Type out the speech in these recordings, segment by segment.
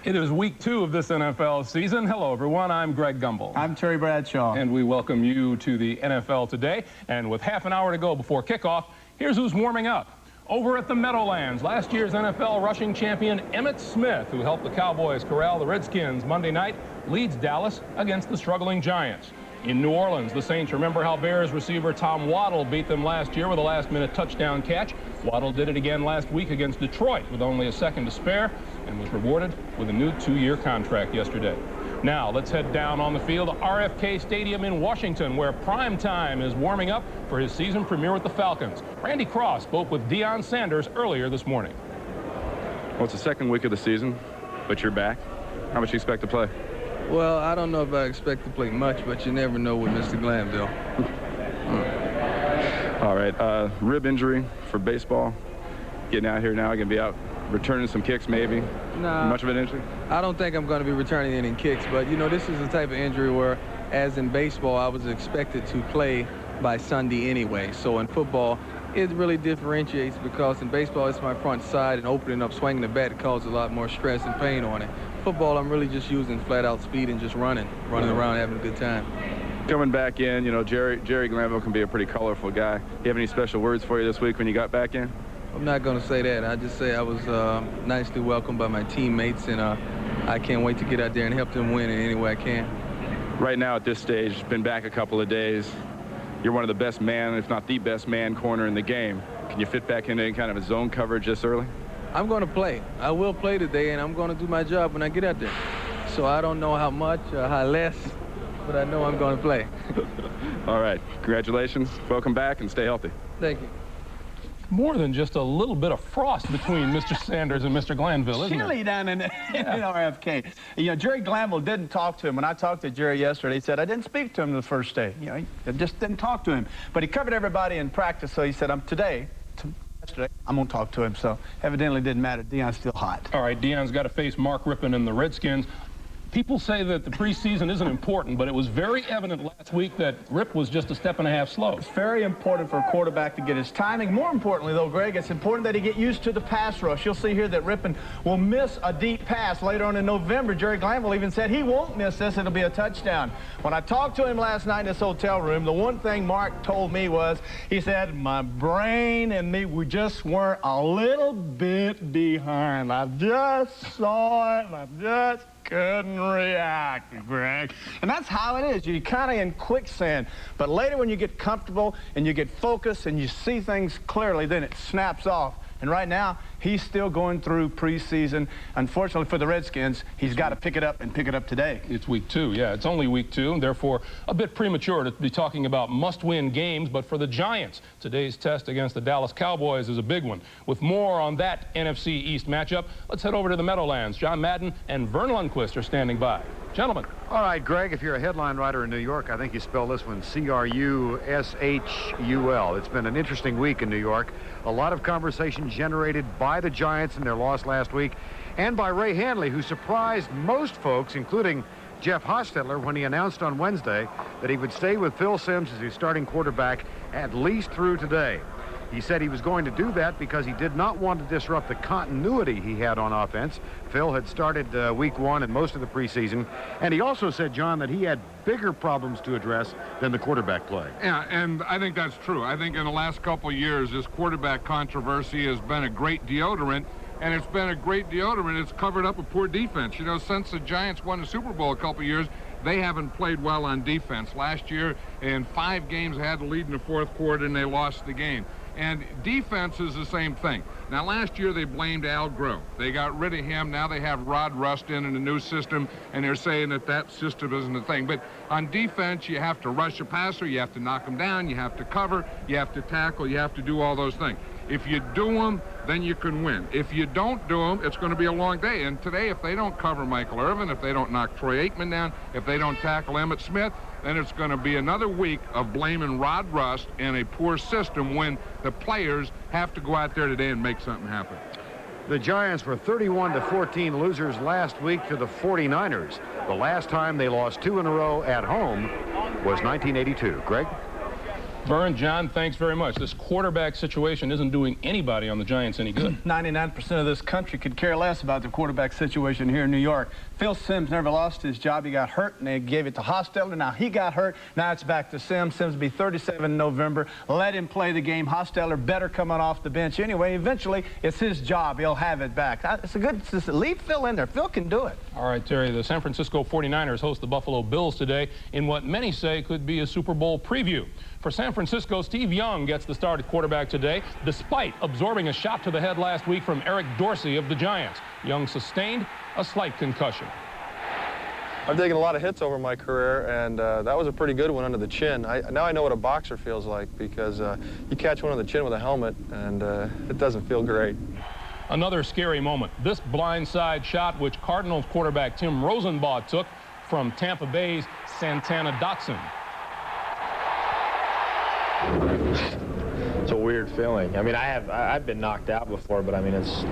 It is week 2 of this NFL season. Hello, everyone. I'm Greg Gumbel. I'm Terry Bradshaw. And we welcome you to the NFL today. And with half an hour to go before kickoff, here's who's warming up. Over at the Meadowlands, last year's NFL rushing champion Emmitt Smith, who helped the Cowboys corral the Redskins Monday night, leads Dallas against the struggling Giants. In New Orleans, the Saints remember how Bears receiver Tom Waddle beat them last year with a last-minute touchdown catch. Waddle did it again last week against Detroit with only a second to spare and was rewarded with a new 2-year contract yesterday. Now, let's head down on the field to RFK Stadium in Washington, where Prime Time is warming up for his season premiere with the Falcons. Randy Cross spoke with Deion Sanders earlier this morning. Well, it's the second week of the season, but you're back. How much do you expect to play? Well, I don't know if I expect to play much, but you never know with Mr. Glanville. All right, rib injury for baseball. Getting out here now, going to be out returning some kicks maybe. Nah, much of an injury? I don't think I'm going to be returning any kicks, but, you know, this is the type of injury where, as in baseball, I was expected to play by Sunday anyway. So in football, it really differentiates because in baseball, it's my front side, and opening up, swinging the bat causes a lot more stress and pain on it. Football, I'm really just using flat-out speed and just running around, having a good time. Coming back in, you know, Jerry Glanville can be a pretty colorful guy. Do you have any special words for you this week when you got back in? I'm not going to say that. I just say I was nicely welcomed by my teammates, and I can't wait to get out there and help them win in any way I can. Right now at this stage, been back a couple of days. You're one of the best man, if not the best man corner in the game. Can you fit back into any kind of a zone coverage this early? I'm going to play. I will play today, and I'm going to do my job when I get out there. So I don't know how much or how less, but I know I'm going to play. All right. Congratulations. Welcome back, and stay healthy. Thank you. More than just a little bit of frost between Mr. Sanders and Mr. Glanville, isn't Chilly down in RFK. You know, Jerry Glanville didn't talk to him. When I talked to Jerry yesterday, he said, I didn't speak to him the first day. You know, he just didn't talk to him. But he covered everybody in practice, so he said, yesterday, I'm going to talk to him. So evidently it didn't matter. Deion's still hot. All right, Deion's got to face Mark Rypien and the Redskins. People say that the preseason isn't important, but it was very evident last week that Rip was just a step and a half slow. It's very important for a quarterback to get his timing. More importantly, though, Greg, it's important that he get used to the pass rush. You'll see here that Rypien will miss a deep pass later on in November. Jerry Glanville even said he won't miss this. It'll be a touchdown. When I talked to him last night in this hotel room, the one thing Mark told me was, he said, my brain and me, we just weren't a little bit behind. I just saw it, and I just couldn't react, Greg. And that's how it is. You're kind of in quicksand. But later when you get comfortable and you get focused and you see things clearly, then it snaps off. And right now, he's still going through preseason. Unfortunately for the Redskins, he's got to pick it up and pick it up today. It's week 2, yeah. It's only week 2, and therefore a bit premature to be talking about must-win games. But for the Giants, today's test against the Dallas Cowboys is a big one. With more on that NFC East matchup, let's head over to the Meadowlands. John Madden and Vern Lundquist are standing by. Gentlemen. All right, Greg, if you're a headline writer in New York, I think you spell this one Crushul. It's been an interesting week in New York. A lot of conversation generated by the Giants in their loss last week and by Ray Handley, who surprised most folks, including Jeff Hostetler, when he announced on Wednesday that he would stay with Phil Simms as his starting quarterback at least through today. He said he was going to do that because he did not want to disrupt the continuity he had on offense. Phil had started week 1 and most of the preseason. And he also said, John, that he had bigger problems to address than the quarterback play. Yeah, and I think that's true. I think in the last couple of years, this quarterback controversy has been a great deodorant. And it's been a great deodorant. It's covered up a poor defense. You know, since the Giants won the Super Bowl a couple of years, they haven't played well on defense. Last year, in 5 games, they had to lead in the 4th quarter, and they lost the game. And defense is the same thing. Now, last year they blamed Al Groh. They got rid of him. Now they have Rod Rust in a new system, and they're saying that that system isn't a thing. But on defense, you have to rush a passer, you have to knock him down, you have to cover, you have to tackle, you have to do all those things. If you do them, then you can win. If you don't do them, it's going to be a long day. And today, if they don't cover Michael Irvin, if they don't knock Troy Aikman down, if they don't tackle Emmitt Smith, then it's going to be another week of blaming Rod Rust and a poor system when the players have to go out there today and make something happen. The Giants were 31-14 losers last week to the 49ers. The last time they lost 2 in a row at home was 1982. Greg? Vern, John, thanks very much. This quarterback situation isn't doing anybody on the Giants any good. 99% of this country could care less about the quarterback situation here in New York. Phil Simms never lost his job. He got hurt, and they gave it to Hostetler. Now he got hurt. Now it's back to Simms. Simms will be 37 in November. Let him play the game. Hostetler better coming off the bench anyway. Eventually, it's his job. He'll have it back. Leave Phil in there. Phil can do it. All right, Terry, the San Francisco 49ers host the Buffalo Bills today in what many say could be a Super Bowl preview. For San Francisco, Steve Young gets the start at quarterback today, despite absorbing a shot to the head last week from Eric Dorsey of the Giants. Young sustained a slight concussion. I've taken a lot of hits over my career, and that was a pretty good one under the chin. Now I know what a boxer feels like, because you catch one on the chin with a helmet, and it doesn't feel great. Another scary moment. This blindside shot, which Cardinals quarterback Tim Rosenbaugh took from Tampa Bay's Santana Dotson. It's a weird feeling. I mean, I've been knocked out before, but I mean, it's,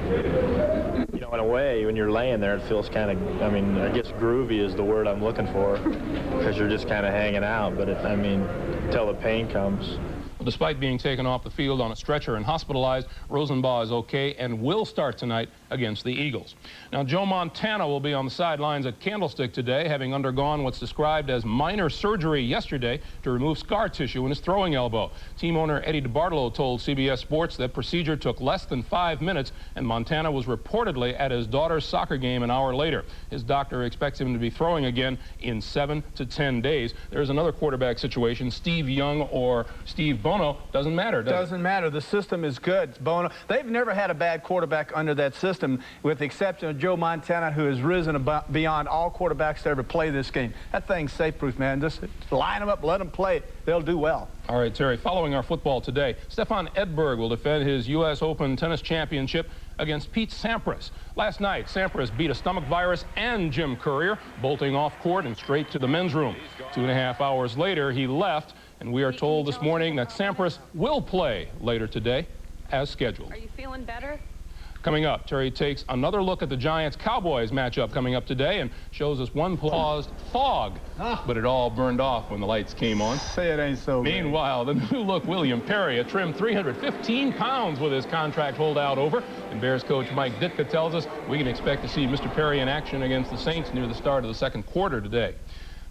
you know, in a way, when you're laying there, it feels kind of, I mean, I guess groovy is the word I'm looking for, because you're just kind of hanging out. But I mean, until the pain comes. Despite being taken off the field on a stretcher and hospitalized, Rosenbaugh is okay and will start tonight against the Eagles. Now, Joe Montana will be on the sidelines at Candlestick today, having undergone what's described as minor surgery yesterday to remove scar tissue in his throwing elbow. Team owner Eddie DeBartolo told CBS Sports that procedure took less than 5 minutes, and Montana was reportedly at his daughter's soccer game an hour later. His doctor expects him to be throwing again in 7 to 10 days. There's another quarterback situation. Steve Young or Steve Bono, doesn't matter, does it? Doesn't matter. The system is good. Bono. They've never had a bad quarterback under that system, with the exception of Joe Montana, who has risen beyond all quarterbacks to ever play this game. That thing's safe-proof, man. Just line them up, let them play it. They'll do well. All right, Terry, following our football today, Stefan Edberg will defend his U.S. Open tennis championship against Pete Sampras. Last night, Sampras beat a stomach virus and Jim Courier, bolting off court and straight to the men's room. 2.5 hours later, he left, and we are told this morning that Sampras will play later today as scheduled. Are you feeling better? Coming up, Terry takes another look at the Giants-Cowboys matchup coming up today and shows us one paused fog, but it all burned off when the lights came on. Say it ain't so. Meanwhile, the new-look William Perry, a trim 315 pounds with his contract holdout over, and Bears coach Mike Ditka tells us we can expect to see Mr. Perry in action against the Saints near the start of the second quarter today.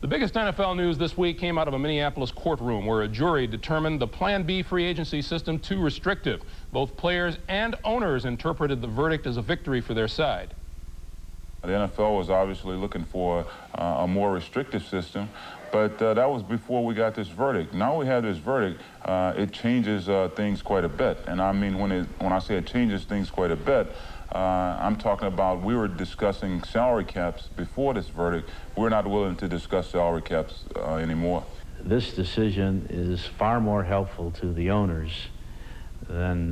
The biggest NFL news this week came out of a Minneapolis courtroom where a jury determined the Plan B free agency system too restrictive. Both players and owners interpreted the verdict as a victory for their side. The NFL was obviously looking for a more restrictive system, but that was before we got this verdict. Now we have this verdict, it changes things quite a bit. And I mean, when I say it changes things quite a bit, I'm talking about, we were discussing salary caps before this verdict. We're not willing to discuss salary caps anymore. This decision is far more helpful to the owners than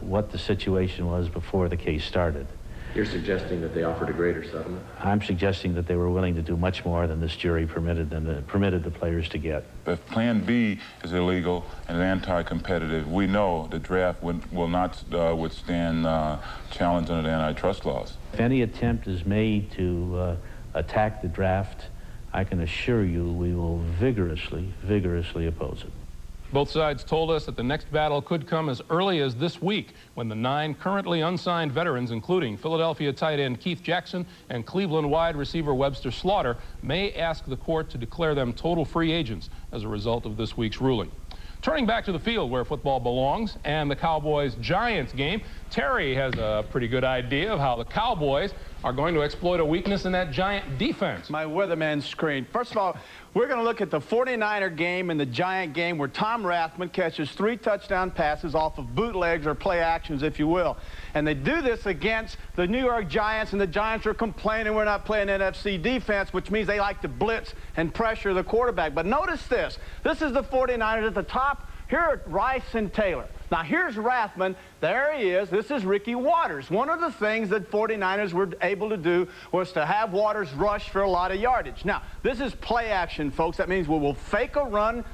what the situation was before the case started. You're suggesting that they offered a greater settlement? I'm suggesting that they were willing to do much more than this jury permitted the players to get. If Plan B is illegal and anti-competitive, we know the draft will not withstand challenge under the antitrust laws. If any attempt is made to attack the draft, I can assure you we will vigorously oppose it. Both sides told us that the next battle could come as early as this week, when the 9 currently unsigned veterans, including Philadelphia tight end Keith Jackson and Cleveland wide receiver Webster Slaughter, may ask the court to declare them total free agents as a result of this week's ruling. Turning back to the field where football belongs and the Cowboys-Giants game, Terry has a pretty good idea of how the Cowboys are going to exploit a weakness in that Giant defense. My weatherman screen. First of all, we're going to look at the 49er game and the Giant game where Tom Rathman catches 3 touchdown passes off of bootlegs or play actions, if you will. And they do this against the New York Giants, and the Giants are complaining we're not playing NFC defense, which means they like to blitz and pressure the quarterback. But notice this. This is the 49ers at the top. Here are Rice and Taylor. Now, here's Rathman. There he is. This is Ricky Waters. One of the things that 49ers were able to do was to have Waters rush for a lot of yardage. Now, this is play action, folks. That means we will fake a run.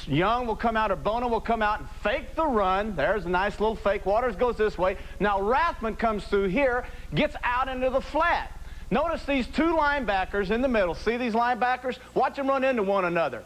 Young will come out, or Bono will come out and fake the run. There's a nice little fake. Waters goes this way. Now, Rathman comes through here, gets out into the flat. Notice these 2 linebackers in the middle. See these linebackers? Watch them run into one another.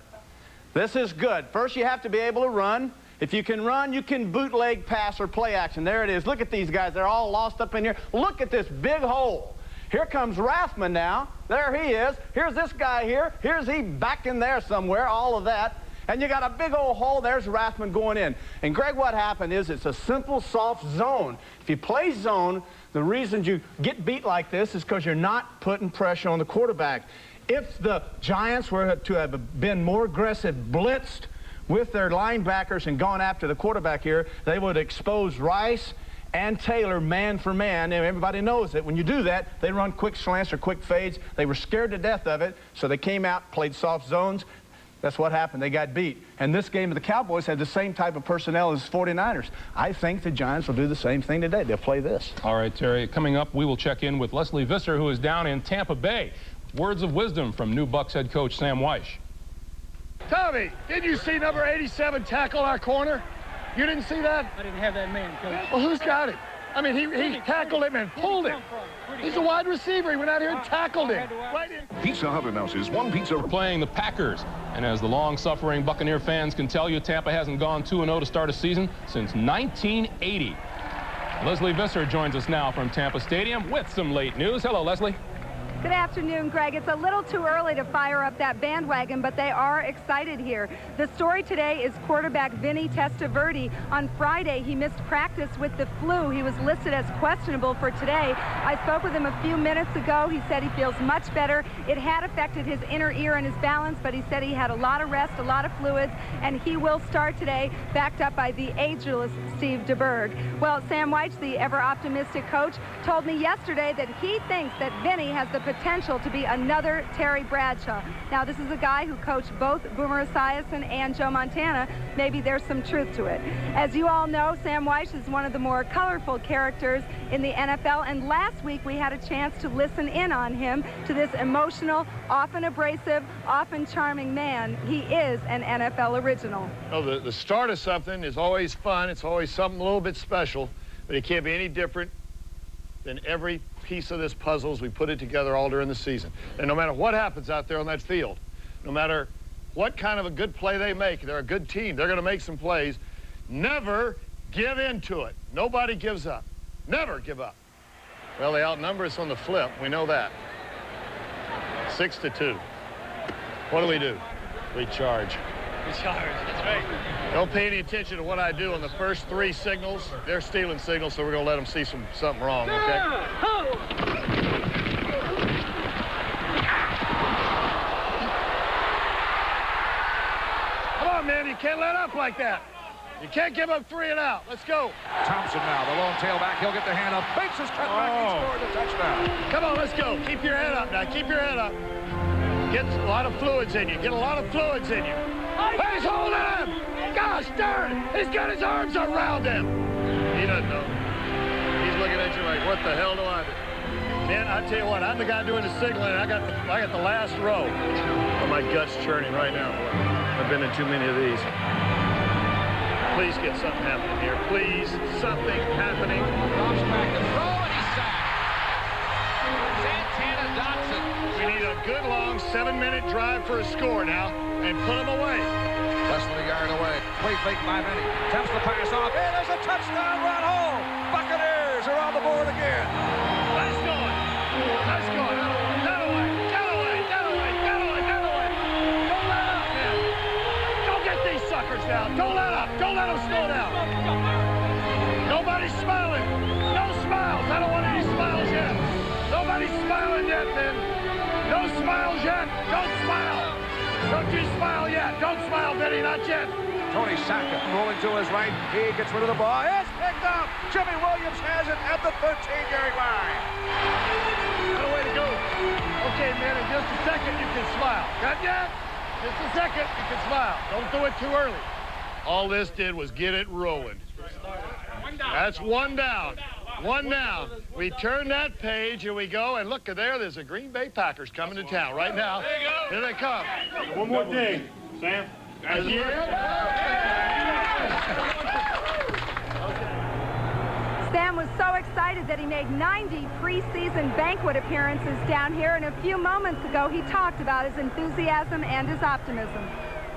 This is good. First, you have to be able to run. If you can run, you can bootleg, pass, or play action. There it is. Look at these guys. They're all lost up in here. Look at this big hole. Here comes Rathman now. There he is. Here's this guy here. Here's he back in there somewhere, all of that. And you got a big old hole. There's Rathman going in. And, Greg, what happened is it's a simple, soft zone. If you play zone, the reason you get beat like this is because you're not putting pressure on the quarterback. If the Giants were to have been more aggressive, blitzed with their linebackers and gone after the quarterback here, they would expose Rice and Taylor man for man. And everybody knows that when you do that, they run quick slants or quick fades. They were scared to death of it, so they came out, played soft zones. That's what happened. They got beat. And this game of the Cowboys had the same type of personnel as 49ers. I think the Giants will do the same thing today. They'll play this. All right, Terry. Coming up, we will check in with Leslie Visser, who is down in Tampa Bay. Words of wisdom from new Bucs head coach Sam Weish. Tommy, didn't you see number 87 tackle our corner? You didn't see that? I didn't have that man, Coach. Well, who's got it? I mean, he tackled him and pulled him. He's a wide receiver. He went out here and tackled him. Right in. Pizza Hut announces one pizza. We're playing the Packers. And as the long-suffering Buccaneer fans can tell you, Tampa hasn't gone 2-0 to start a season since 1980. Leslie Visser joins us now from Tampa Stadium with some late news. Hello, Leslie. Good afternoon, Greg. It's a little too early to fire up that bandwagon, but they are excited here. The story today is quarterback Vinny Testaverde. On Friday, he missed practice with the flu. He was listed as questionable for today. I spoke with him a few minutes ago. He said he feels much better. It had affected his inner ear and his balance, but he said he had a lot of rest, a lot of fluids, and he will start today, backed up by the ageless Steve DeBerg. Well, Sam Weish, the ever-optimistic coach, told me yesterday that he thinks that Vinny has the potential to be another Terry Bradshaw. Now, this is a guy who coached both Boomer Esiason and Joe Montana. Maybe there's some truth to it. As you all know, Sam Weish is one of the more colorful characters in the NFL, and last week we had a chance to listen in on him, to this emotional, often abrasive, often charming man. He is an NFL original. Oh, the start of something is always fun. It's always something a little bit special, but it can't be any different than every piece of this puzzle as we put it together all during the season. And no matter what happens out there on that field, no matter what kind of a good play they make, they're a good team, they're going to make some plays. Never give in to it. Nobody gives up. Never give up. Well, they outnumber us on the flip. We know that. 6-2. What do? We charge. We charge, that's right. Don't pay any attention to what I do on the first 3 signals. They're stealing signals, so we're going to let them see something wrong, okay? Come on, man, you can't let up like that. You can't give up 3 and out. Let's go. Thompson now, the long tailback. He'll get the hand up. Bates is cut back. He scored the touchdown. Come on, let's go. Keep your head up now. Keep your head up. Get a lot of fluids in you. Get a lot of fluids in you. He's holding him! Gosh darn! He's got his arms around him! He doesn't know. He's looking at you like, what the hell do I do? Man, I tell you what, I'm the guy doing the signaling. I got the last row. Oh, my gut's churning right now. I've been in too many of these. Please get something happening here. Please, something happening. Drops back to throw, and he's sacked. Santana Dotson. We need a good long 7-minute drive for a score now, and put them away. Less than a yard away. Wait by Vinny. Attempts to pass off. And there's a touchdown run home. Buccaneers are on the board again. Let's go. Let's go. That away. Get away. Get away. Get away. Get away. Don't let up, man. Don't get these suckers down. Don't let up. Don't let them slow down. Nobody's smiling. No smiles. I don't want any smiles yet. Nobody's smiling yet, man. No smiles yet. Don't smile. Don't you smile yet. Don't smile, Vinny. Not yet. Tony Sackett rolling to his right. He gets rid of the ball. It's picked up. Jimmy Williams has it at the 13-yard line. What a way to go. Okay, man, in just a second you can smile. Got yet? Just a second you can smile. Don't do it too early. All this did was get it rolling. That's one down. One down. We turn that page, here we go, and look there, there's a Green Bay Packers coming to town right now. Here they come. One more thing, Sam. Sam was so excited that he made 90 preseason banquet appearances down here, and a few moments ago he talked about his enthusiasm and his optimism.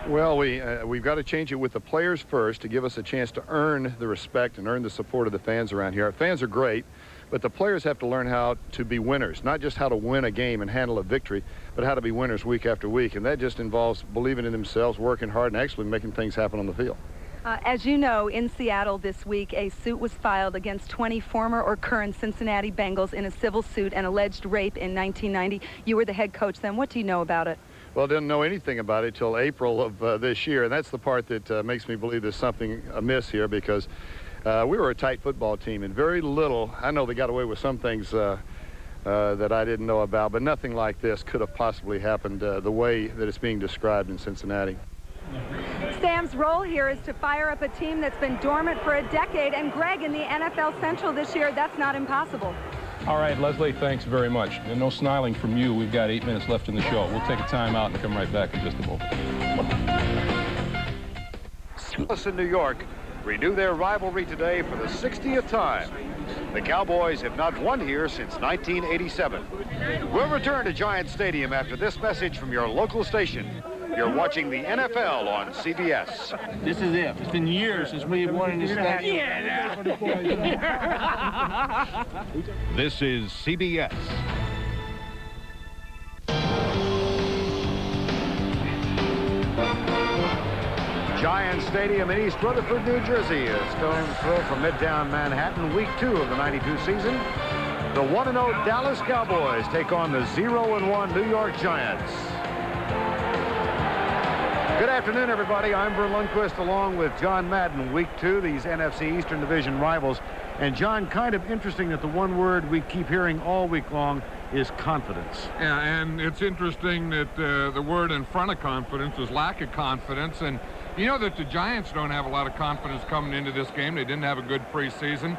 Well, we've got to change it with the players first to give us a chance to earn the respect and earn the support of the fans around here. Our fans are great, but the players have to learn how to be winners, not just how to win a game and handle a victory, but how to be winners week after week. And that just involves believing in themselves, working hard, and actually making things happen on the field. As you know, in Seattle this week, a suit was filed against 20 former or current Cincinnati Bengals in a civil suit and alleged rape in 1990. You were the head coach then. What do you know about it? Well, I didn't know anything about it till April of this year, and that's the part that makes me believe there's something amiss here, because we were a tight football team, and very little, I know they got away with some things that I didn't know about, but nothing like this could have possibly happened the way that it's being described in Cincinnati. Sam's role here is to fire up a team that's been dormant for a decade, and Greg, in the NFL Central this year, that's not impossible. All right, Leslie, thanks very much. And no smiling from you. We've got 8 minutes left in the show. We'll take a time out and come right back in just a moment. Dallas in New York renew their rivalry today for the 60th time. The Cowboys have not won here since 1987. We'll return to Giant Stadium after this message from your local station. You're watching the NFL on CBS. This is it. It's been years since we've won in this stadium. Yeah. This is CBS. Giant Stadium in East Rutherford, New Jersey, a stone's throw from Midtown Manhattan, week 2 of the '92 season. The 1-0 Dallas Cowboys take on the 0-1 New York Giants. Good afternoon, everybody. I'm Vern Lundquist along with John Madden. Week 2, these NFC Eastern Division rivals. And John, kind of interesting that the one word we keep hearing all week long is confidence. Yeah, and it's interesting that the word in front of confidence is lack of confidence. And you know that the Giants don't have a lot of confidence coming into this game. They didn't have a good preseason.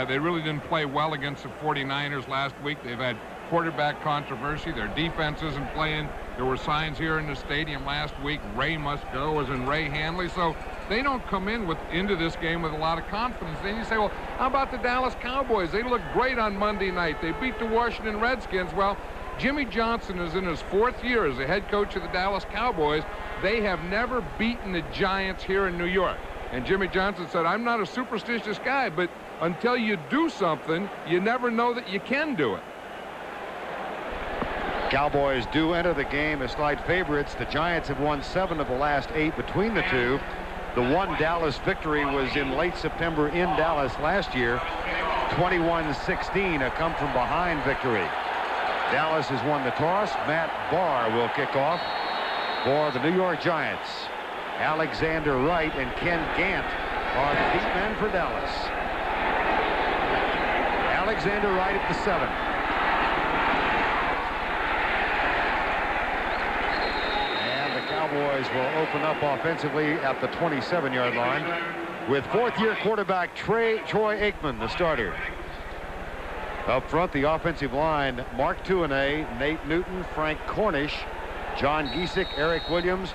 They really didn't play well against the 49ers last week. They've had quarterback controversy. Their defense isn't playing. There were signs here in the stadium last week, Ray must go, as in Ray Handley. So they don't come into this game with a lot of confidence. Then you say, well, how about the Dallas Cowboys? They looked great on Monday night. They beat the Washington Redskins. Well, Jimmy Johnson is in his 4th year as the head coach of the Dallas Cowboys. They have never beaten the Giants here in New York. And Jimmy Johnson said, I'm not a superstitious guy, but until you do something, you never know that you can do it. Cowboys do enter the game as slight favorites. The Giants have won 7 of the last 8 between the two. The one Dallas victory was in late September in Dallas last year. 21-16, a come-from-behind victory. Dallas has won the toss. Matt Barr will kick off for the New York Giants. Alexander Wright and Ken Gant are the deep men for Dallas. Alexander Wright at the 7. Cowboys will open up offensively at the 27-yard line with 4th-year quarterback Troy Aikman, the starter. Up front, the offensive line, Mark Tuanay, Nate Newton, Frank Cornish, John Giesick, Eric Williams,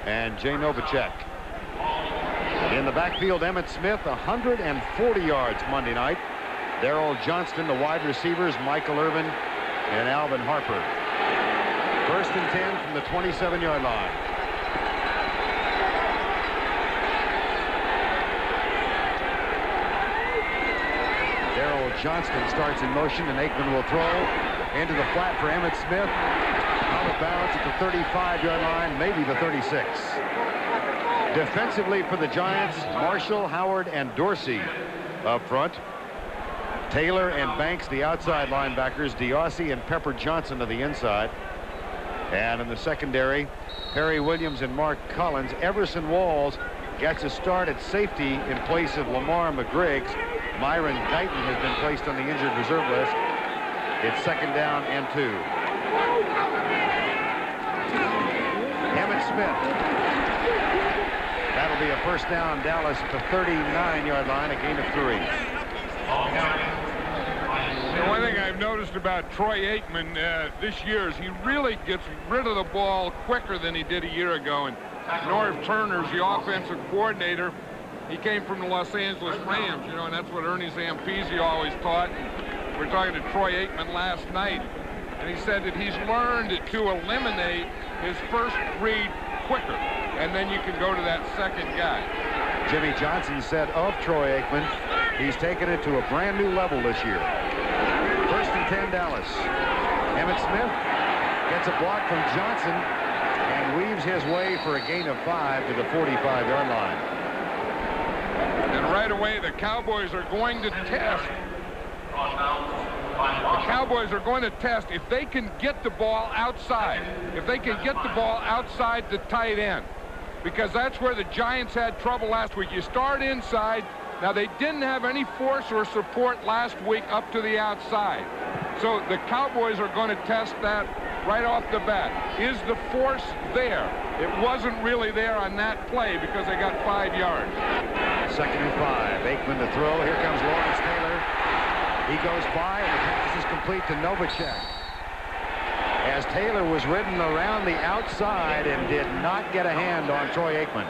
and Jay Novacek. In the backfield, Emmitt Smith, 140 yards Monday night. Darrell Johnston, the wide receivers, Michael Irvin and Alvin Harper. 1st and 10 from the 27-yard line. Darrell Johnston starts in motion, and Aikman will throw into the flat for Emmitt Smith. Out of bounds at the 35-yard line, maybe the 36. Defensively for the Giants, Marshall, Howard, and Dorsey up front. Taylor and Banks, the outside linebackers. Diossi and Pepper Johnson to the inside. And in the secondary, Perry Williams and Mark Collins. Everson Walls gets a start at safety in place of Lamar McGriggs. Myron Guyton has been placed on the injured reserve list. It's 2nd down and 2. Emmitt Smith. That'll be a 1st down. Dallas at the 39-yard line, a gain of 3. One thing I've noticed about Troy Aikman this year is he really gets rid of the ball quicker than he did a year ago. And Norv Turner's the offensive coordinator. He came from the Los Angeles Rams, you know, and that's what Ernie Zampese always taught. And we were talking to Troy Aikman last night, and he said that he's learned to eliminate his first 3 quicker, and then you can go to that second guy. Jimmy Johnson said of Troy Aikman, he's taken it to a brand new level this year. 1st and 10 Dallas. Emmitt Smith gets a block from Johnson and weaves his way for a gain of 5 to the 45-yard line. And right away, the Cowboys are going to test. The Cowboys are going to test if they can get the ball outside. If they can get the ball outside the tight end. Because that's where the Giants had trouble last week. You start inside. Now, they didn't have any force or support last week up to the outside. So the Cowboys are going to test that right off the bat. Is the force there? It wasn't really there on that play because they got 5 yards. 2nd and 5. Aikman to throw. Here comes Lawrence Taylor. He goes by, and the pass is complete to Novacek. As Taylor was ridden around the outside and did not get a hand on Troy Aikman.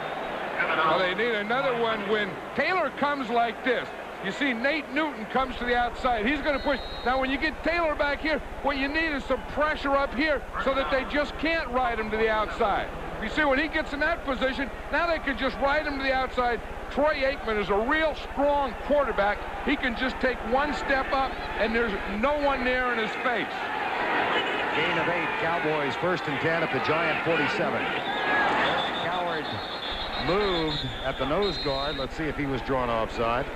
Well, they need another one when Taylor comes like this. You see Nate Newton comes to the outside. He's going to push. Now, when you get Taylor back here, what you need is some pressure up here so that they just can't ride him to the outside. You see, when he gets in that position, now they can just ride him to the outside. Troy Aikman is a real strong quarterback. He can just take one step up, and there's no one there in his face. Gain of 8. Cowboys 1st and 10 at the Giant 47. Coward moved at the nose guard. Let's see if he was drawn offside.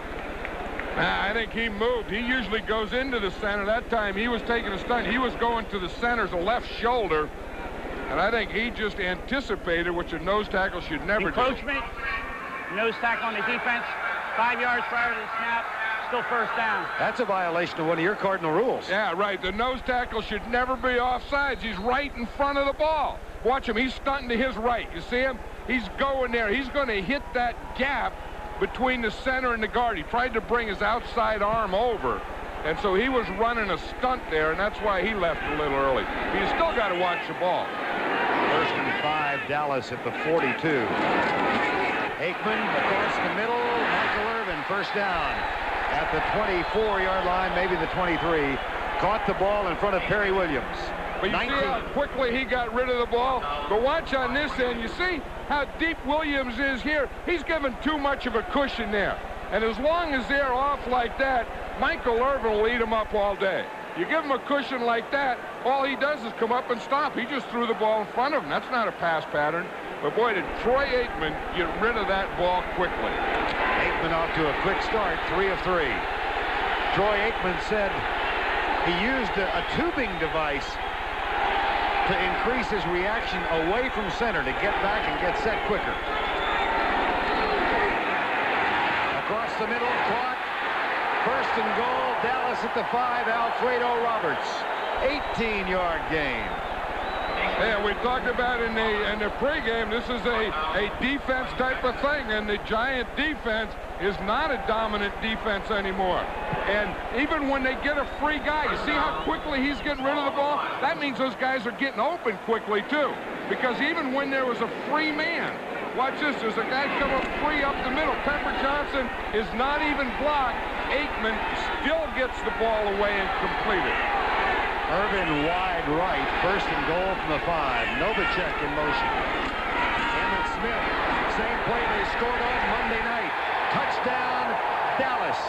I think he moved. He usually goes into the center. That time he was taking a stunt. He was going to the center's left shoulder. And I think he just anticipated, which a nose tackle should never do. Encroachment, nose tackle on the defense, 5 yards prior to the snap, still 1st down. That's a violation of one of your cardinal rules. Yeah, right. The nose tackle should never be offsides. He's right in front of the ball. Watch him. He's stunting to his right. You see him? He's going there. He's going to hit that gap between the center and the guard. He tried to bring his outside arm over. And so he was running a stunt there, and that's why he left a little early. He's still got to watch the ball. 1st and 5, Dallas at the 42. Aikman across the middle. Michael Irvin, 1st down at the 24-yard line, maybe the 23. Caught the ball in front of Perry Williams. But you 19. see how quickly he got rid of the ball? But watch on this end. You see how deep Williams is here? He's given too much of a cushion there. And as long as they're off like that, Michael Irvin will eat him up all day. You give him a cushion like that, all he does is come up and stop. He just threw the ball in front of him. That's not a pass pattern. But boy, did Troy Aikman get rid of that ball quickly. Aikman off to a quick start, 3 of 3. Troy Aikman said he used a tubing device to increase his reaction away from center to get back and get set quicker. Across the middle, caught. 1st and goal, Dallas at the 5, Alfredo Roberts. 18-yard gain. Yeah, we talked about in the pregame, this is a defense type of thing, and the Giant defense is not a dominant defense anymore. And even when they get a free guy, you see how quickly he's getting rid of the ball? That means those guys are getting open quickly, too. Because even when there was a free man, watch this, there's a guy come up free up the middle. Pepper Johnson is not even blocked. Aikman still gets the ball away and completed. Irvin wide right, 1st and goal from the 5. Novacek in motion. Emmitt Smith, same play they scored on Monday night. Touchdown, Dallas.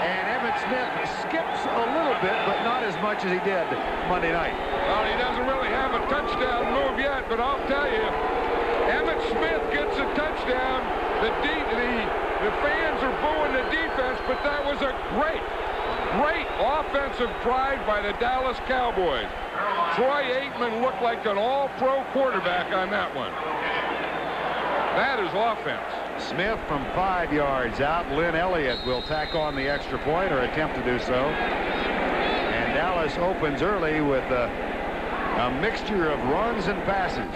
And Emmitt Smith skips a little bit, but not as much as he did Monday night. Well, he doesn't really have a touchdown move yet, but I'll tell you, Emmitt Smith gets a touchdown. The fans are booing the defense, but that was a great offensive drive by the Dallas Cowboys. Troy Aikman looked like an all-pro quarterback on that one. That is offense. Smith from 5 yards out. Lynn Elliott will tack on the extra point or attempt to do so. And Dallas opens early with a mixture of runs and passes.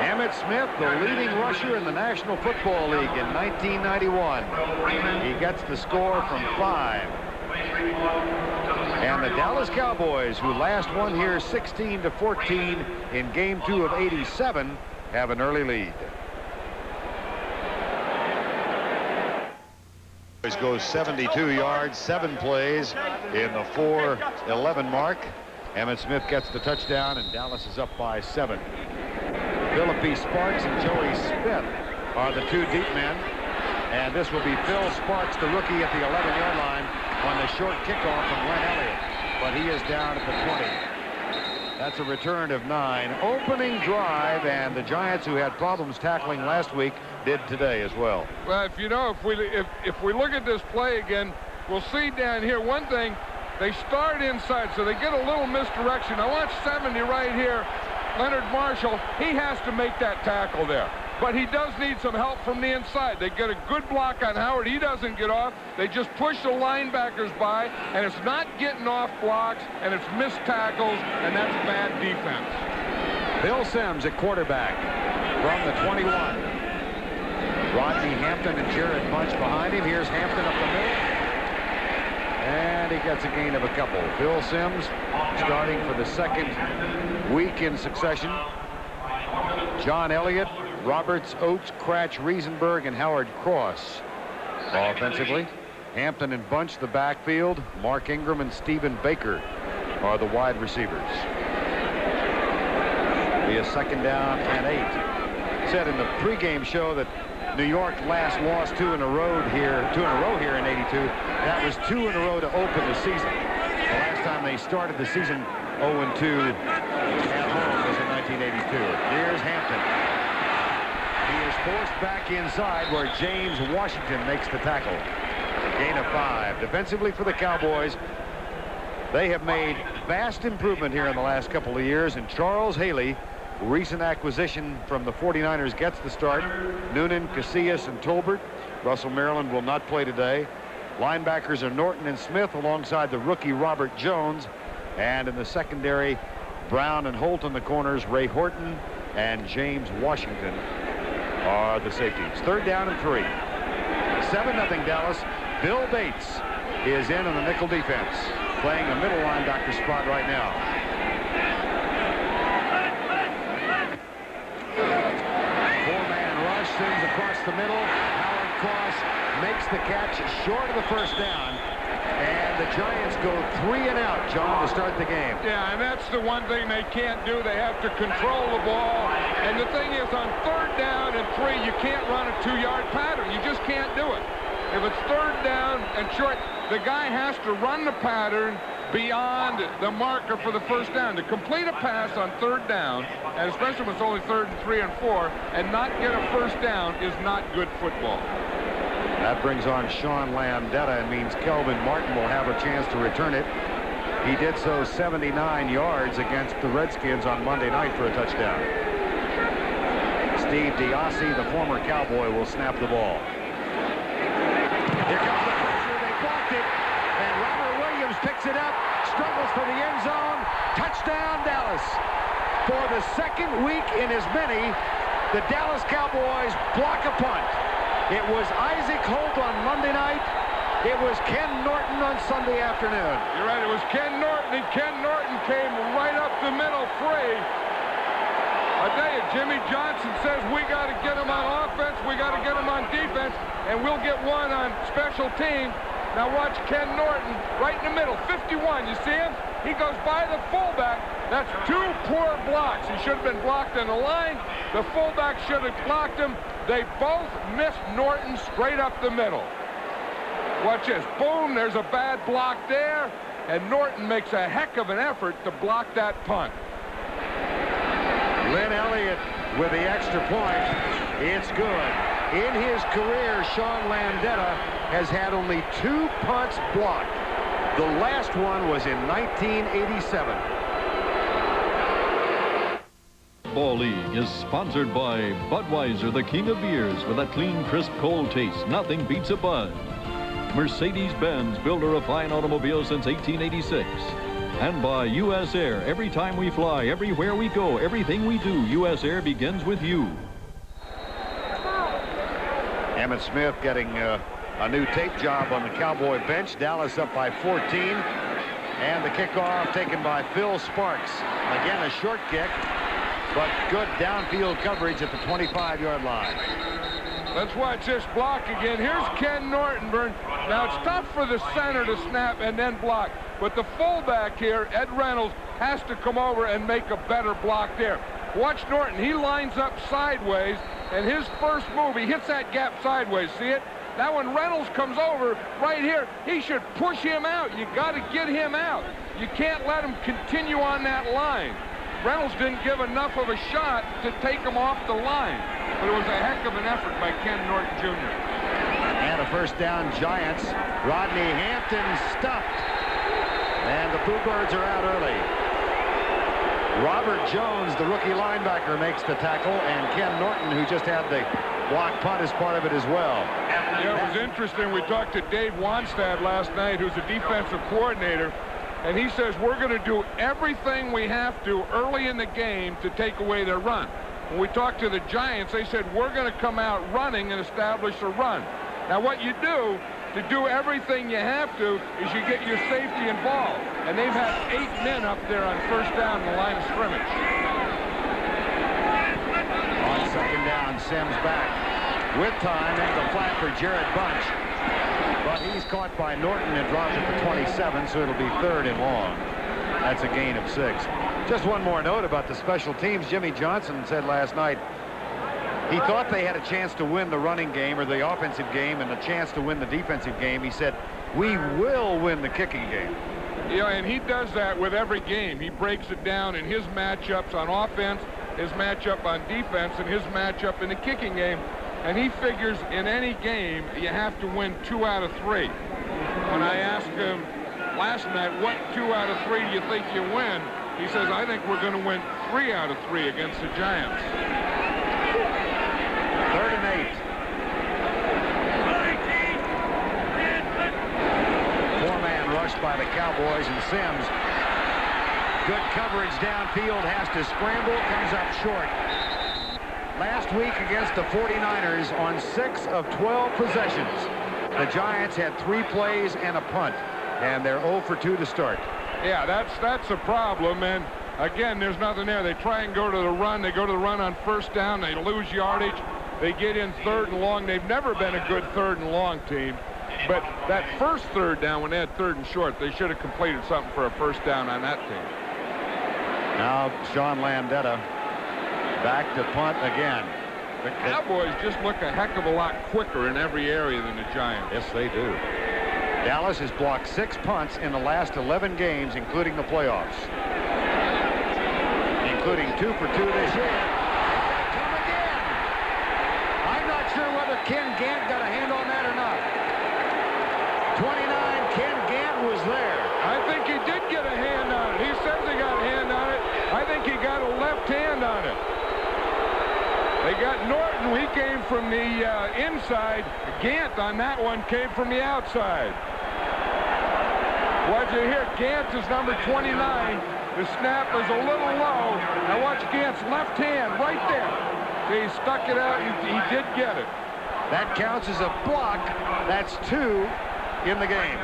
Emmitt Smith, the leading rusher in the National Football League in 1991. He gets the score from 5. And the Dallas Cowboys, who last won here 16-14 in Game 2 of '87, have an early lead. Goes 72 yards, 7 plays in the 4:11 mark. Emmitt Smith gets the touchdown, and Dallas is up by 7. Philippi Sparks and Joey Smith are the 2 deep men. And this will be Phil Sparks, the rookie, at the 11-yard line on the short kickoff from Len Elliott. But he is down at the 20. That's a return of 9. Opening drive, and the Giants, who had problems tackling last week, did today as well. Well, if we look at this play again, we'll see down here one thing. They start inside, so they get a little misdirection. I watch 70 right here. Leonard Marshall, he has to make that tackle there. But he does need some help from the inside. They get a good block on Howard. He doesn't get off. They just push the linebackers by, and it's not getting off blocks, and it's missed tackles, and that's bad defense. Bill Sims at quarterback from the 21. Rodney Hampton and Jared Bunch behind him. Here's Hampton up the middle. And he gets a gain of a couple. Bill Sims starting for the 2nd week in succession. John Elliott, Roberts, Oates, Cratch, Riesenberg, and Howard Cross. Offensively, Hampton and Bunch the backfield. Mark Ingram and Stephen Baker are the wide receivers. Be a 2nd down and 8. Said in the pregame show that New York last lost 2 in a row here in '82. That was 2 in a row to open the season. The last time they started the season 0-2 at home was in 1982. Here's Hampton. He is forced back inside where James Washington makes the tackle. Gain of 5. Defensively for the Cowboys, they have made vast improvement here in the last couple of years, and Charles Haley, recent acquisition from the 49ers, gets the start. Noonan, Casillas, and Tolbert. Russell Maryland will not play today. Linebackers are Norton and Smith alongside the rookie Robert Jones. And in the secondary, Brown and Holt on the corners. Ray Horton and James Washington are the safeties. 3rd down and 3. 7-0 Dallas. Bill Bates is in on the nickel defense, playing a middle linebacker spot right now. Sims across the middle. Howard Cross makes the catch short of the 1st down. And the Giants go 3 and out, John, to start the game. Yeah, and that's the one thing they can't do. They have to control the ball. And the thing is, on 3rd down and 3, you can't run a 2-yard pattern. You just can't do it. If it's 3rd down and short, the guy has to run the pattern beyond the marker for the 1st down. To complete a pass on 3rd down, and especially when it's only 3rd and 3 and 4, and not get a 1st down is not good football. That brings on Sean Landetta and means Kelvin Martin will have a chance to return it. He did so 79 yards against the Redskins on Monday night for a touchdown. Steve Diassi, the former Cowboy, will snap the ball. Here comes the pressure. They blocked it. And Robert Williams picks it up, struggles for the end zone. Touchdown, Dallas. For the 2nd week in as many, the Dallas Cowboys block a punt. It was Isaac Holt on Monday night. It was Ken Norton on Sunday afternoon. You're right, it was Ken Norton, and Ken Norton came right up the middle free. I tell you, Jimmy Johnson says we got to get him on offense, we got to get him on defense, and we'll get one on special teams. Now watch Ken Norton right in the middle, 51. You see him? He goes by the fullback. That's 2 poor blocks. He should have been blocked on the line. The fullback should have blocked him. They both missed Norton straight up the middle. Watch this. Boom, there's a bad block there. And Norton makes a heck of an effort to block that punt. Len Elliott with the extra point. It's good. In his career, Sean Landetta has had only 2 punts blocked. The last one was in 1987. Ball League is sponsored by Budweiser, the king of beers, with a clean, crisp, cold taste. Nothing beats a Bud. Mercedes-Benz, builder of fine automobiles since 1886. And by U.S. Air. Every time we fly, everywhere we go, everything we do, U.S. Air begins with you. Emmitt Smith getting a new tape job on the Cowboy bench. Dallas up by 14. And the kickoff taken by Phil Sparks. Again, a short kick, but good downfield coverage at the 25-yard line. Let's watch this block again. Here's Ken Nortonburn. Now, it's tough for the center to snap and then block, but the fullback here, Ed Reynolds, has to come over and make a better block there. Watch Norton. He lines up sideways, and his first move, he hits that gap sideways. See it? Now, when Reynolds comes over right here, he should push him out. You got to get him out. You can't let him continue on that line. Reynolds didn't give enough of a shot to take him off the line. But it was a heck of an effort by Ken Norton Jr. And a first down, Giants. Rodney Hampton stuffed. And the Bluebirds are out early. Robert Jones, the rookie linebacker, makes the tackle, and Ken Norton, who just had the block punt, is part of it as well. Yeah, it was interesting. We talked to Dave Wanstad last night, who's a defensive coordinator, and he says we're going to do everything we have to early in the game to take away their run. When we talked to the Giants, they said we're going to come out running and establish a run. Now, what you do to do everything you have to is you get your safety involved. And they've had 8 men up there on first down in the line of scrimmage. On second down, Sims back with time into the flat for Jared Bunch. But he's caught by Norton and drops it to 27, so it'll be 3rd and long. That's a gain of 6. Just one more note about the special teams. Jimmy Johnson said last night he thought they had a chance to win the running game or the offensive game and a chance to win the defensive game. He said, we will win the kicking game. Yeah, and he does that with every game. He breaks it down in his matchups on offense, his matchup on defense, and his matchup in the kicking game. And he figures in any game you have to win 2 out of 3. When I asked him last night, what 2 out of 3 do you think you win? He says, I think we're going to win 3 out of 3 against the Giants. 3rd and 8. 4-man rush by the Cowboys, and Sims. Good coverage downfield, has to scramble, comes up short. Last week against the 49ers on 6 of 12 possessions, the Giants had 3 plays and a punt, and they're 0 for 2 to start. Yeah, that's a problem, and again, there's nothing there. They try and go to the run. They go to the run on first down. They lose yardage. They get in 3rd and long. They've never been a good 3rd and long team, but that first 3rd down, when they had 3rd and short, they should have completed something for a first down on that team. Now Sean Landetta back to punt again. The Cowboys just look a heck of a lot quicker in every area than the Giants. Yes, they do. Dallas has blocked 6 punts in the last 11 games, including the playoffs. Including 2 for 2 this year. Come again. I'm not sure whether Ken Gant got a hand on that or not. 29, Ken Gant was there. I think he did get a hand on it. He says he got a hand on it. I think he got a left hand on it. They got Norton. He came from the inside. Gant on that one came from the outside. What you hear, Gant is number 29. The snap is a little low. Now watch Gant's left hand right there. He stuck it out. He did get it. That counts as a block. That's 2 in the game.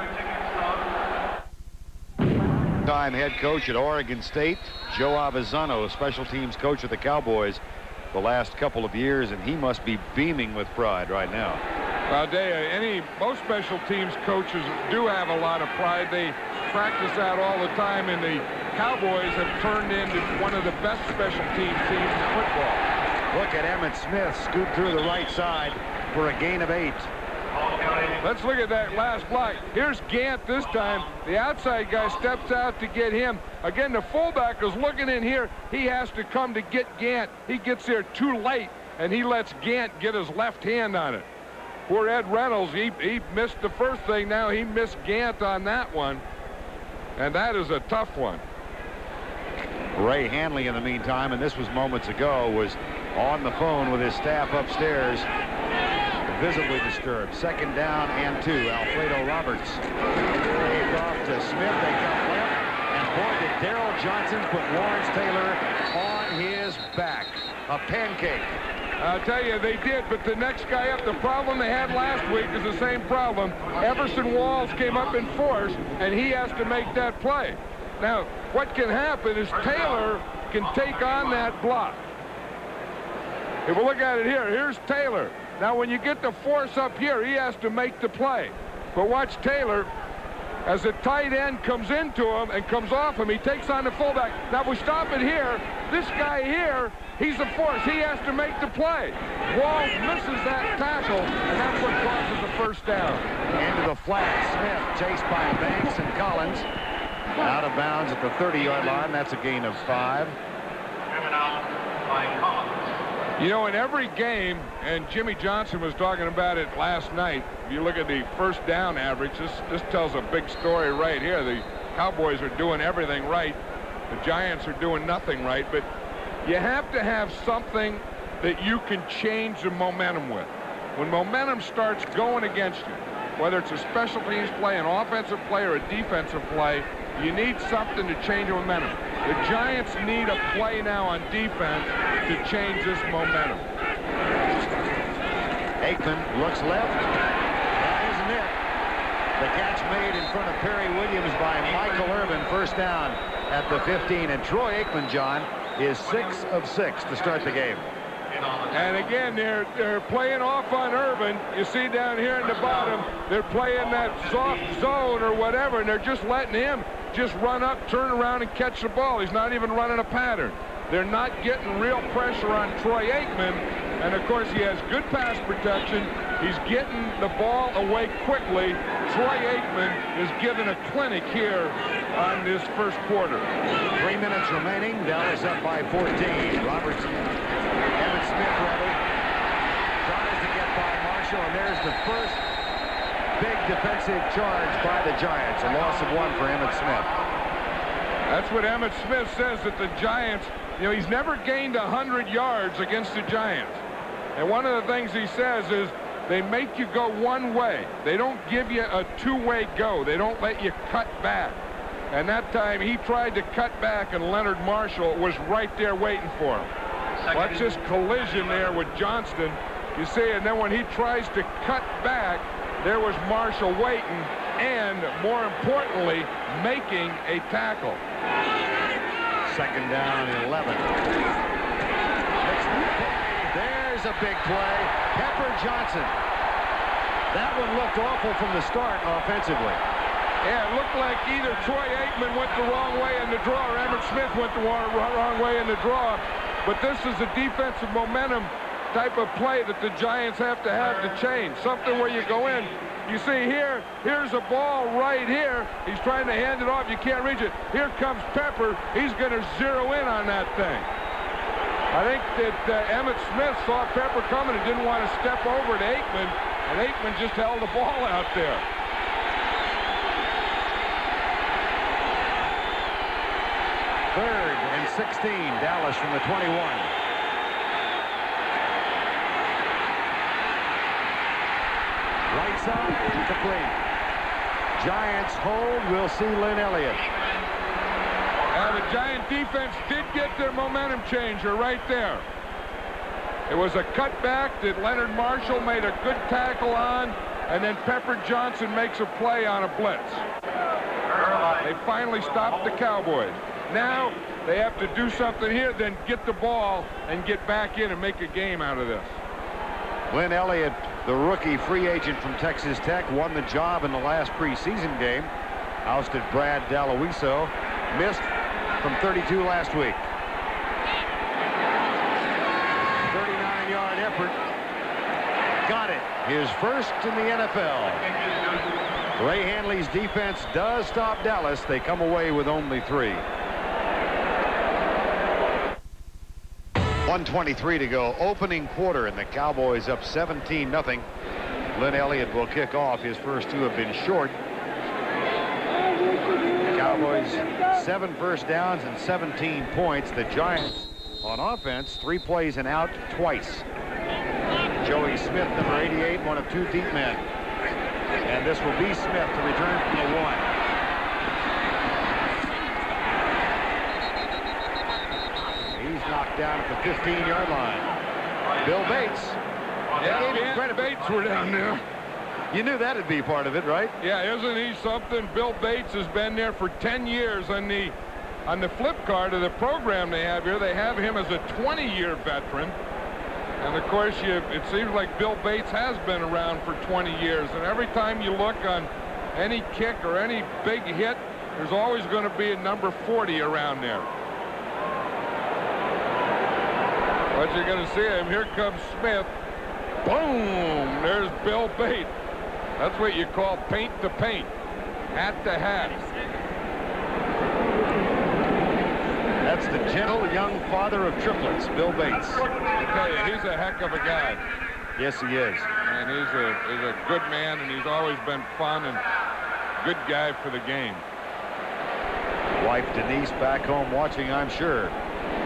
Time head coach at Oregon State, Joe Avezzano, special teams coach of the Cowboys the last couple of years, and he must be beaming with pride right now. Well, I'll tell you, most special teams coaches do have a lot of pride. They practice that all the time, and the Cowboys have turned into one of the best special teams in football. Look at Emmitt Smith scoot through the right side for a gain of 8. Let's look at that last block. Here's Gant this time. The outside guy steps out to get him. Again, the fullback is looking in here. He has to come to get Gant. He gets there too late, and he lets Gant get his left hand on it. Poor Ed Reynolds, he missed the first thing. Now he missed Gant on that one, and that is a tough one. Ray Hanley, in the meantime, and this was moments ago, was on the phone with his staff upstairs, visibly disturbed. 2nd down and 2. Alfredo Roberts. Gave off to Smith. They come left. And boy, did Darrell Johnson put Lawrence Taylor on his back. A pancake. I'll tell you, they did, but the next guy up, the problem they had last week is the same problem. Everson Walls came up in force, and he has to make that play. Now, what can happen is Taylor can take on that block. If we look at it here, here's Taylor. Now, when you get the force up here, he has to make the play. But watch Taylor. As the tight end comes into him and comes off him, he takes on the fullback. Now, we stop it here. This guy here, he's the force. He has to make the play. Wall misses that tackle, and that's what causes the first down. Into the flat. Smith chased by Banks and Collins. Out of bounds at the 30-yard line. That's a gain of 5. You know, in every game, and Jimmy Johnson was talking about it last night, if you look at the first down average, this tells a big story right here. The Cowboys are doing everything right. The Giants are doing nothing right. But you have to have something that you can change the momentum with. When momentum starts going against you, whether it's a special teams play, an offensive play, or a defensive play, you need something to change the momentum. The Giants need a play now on defense to change this momentum. Aikman looks left. That isn't it. The catch made in front of Perry Williams by Michael Irvin. First down at the 15. And Troy Aikman, John, is 6 of 6 to start the game. And again, they're playing off on Irvin. You see down here in the bottom, they're playing that soft zone or whatever, and they're just letting him just run up, turn around, and catch the ball. He's not even running a pattern. They're not getting real pressure on Troy Aikman, and of course he has good pass protection. He's getting the ball away quickly. Troy Aikman is giving a clinic here on this first quarter. 3 minutes remaining. Dallas up by 14. Robertson, Emmett Smith rather, tries to get by Marshall, and there's the first big defensive charge by the Giants. A loss of 1 for Emmett Smith. That's what Emmett Smith says, that the Giants, you know, he's never gained 100 yards against the Giants. And one of the things he says is they make you go one way. They don't give you a two-way go. They don't let you cut back. And that time he tried to cut back, and Leonard Marshall was right there waiting for him. Watch this collision there with Johnston. You see, and then when he tries to cut back, there was Marshall waiting and, more importantly, making a tackle. Second down and 11. There's a big play. Pepper Johnson. That one looked awful from the start offensively. Yeah, it looked like either Troy Aikman went the wrong way in the draw or Emmett Smith went the wrong way in the draw. But this is a defensive momentum type of play that the Giants have to change. Something where you go in. You see here, here's a ball right here. He's trying to hand it off. You can't reach it. Here comes Pepper. He's going to zero in on that thing. I think that Emmett Smith saw Pepper coming and didn't want to step over to Aikman, and Aikman just held the ball out there. Third and 16, Dallas from the 21. Right side, incomplete. Giants hold. We'll see Lynn Elliott. The Giant defense did get their momentum changer right there. It was a cutback that Leonard Marshall made a good tackle on, and then Pepper Johnson makes a play on a blitz. They finally stopped the Cowboys. Now they have to do something here, then get the ball and get back in and make a game out of this. Lynn Elliott, the rookie free agent from Texas Tech, won the job in the last preseason game. Ousted Brad Dalowiso. Missed from 32 last week. 39-yard effort. Got it. His first in the NFL. Ray Handley's defense does stop Dallas. They come away with only 3. 1:23 to go. Opening quarter, and the Cowboys up 17-0. Lynn Elliott will kick off. His first 2 have been short. Cowboys 7 first downs and 17 points. The Giants on offense 3 plays and out twice. Joey Smith, number 88, one of 2 deep men. And this will be Smith to return from the 1. He's knocked down at the 15-yard line. Bill Bates. Yeah, Bates were down there. You knew that'd be part of it, right? Yeah, isn't he something? Bill Bates has been there for 10 years. On the flip card of the program they have here, they have him as a 20-year veteran. And of course, it seems like Bill Bates has been around for 20 years. And every time you look on any kick or any big hit, there's always going to be a number 40 around there. But you're going to see him. Here comes Smith. Boom! There's Bill Bates. That's what you call paint to paint, hat to hat. That's the gentle young father of triplets, Bill Bates. I tell you, he's a heck of a guy. Yes, he is. And he's a good man, and he's always been fun and good guy for the game. Wife Denise back home watching, I'm sure.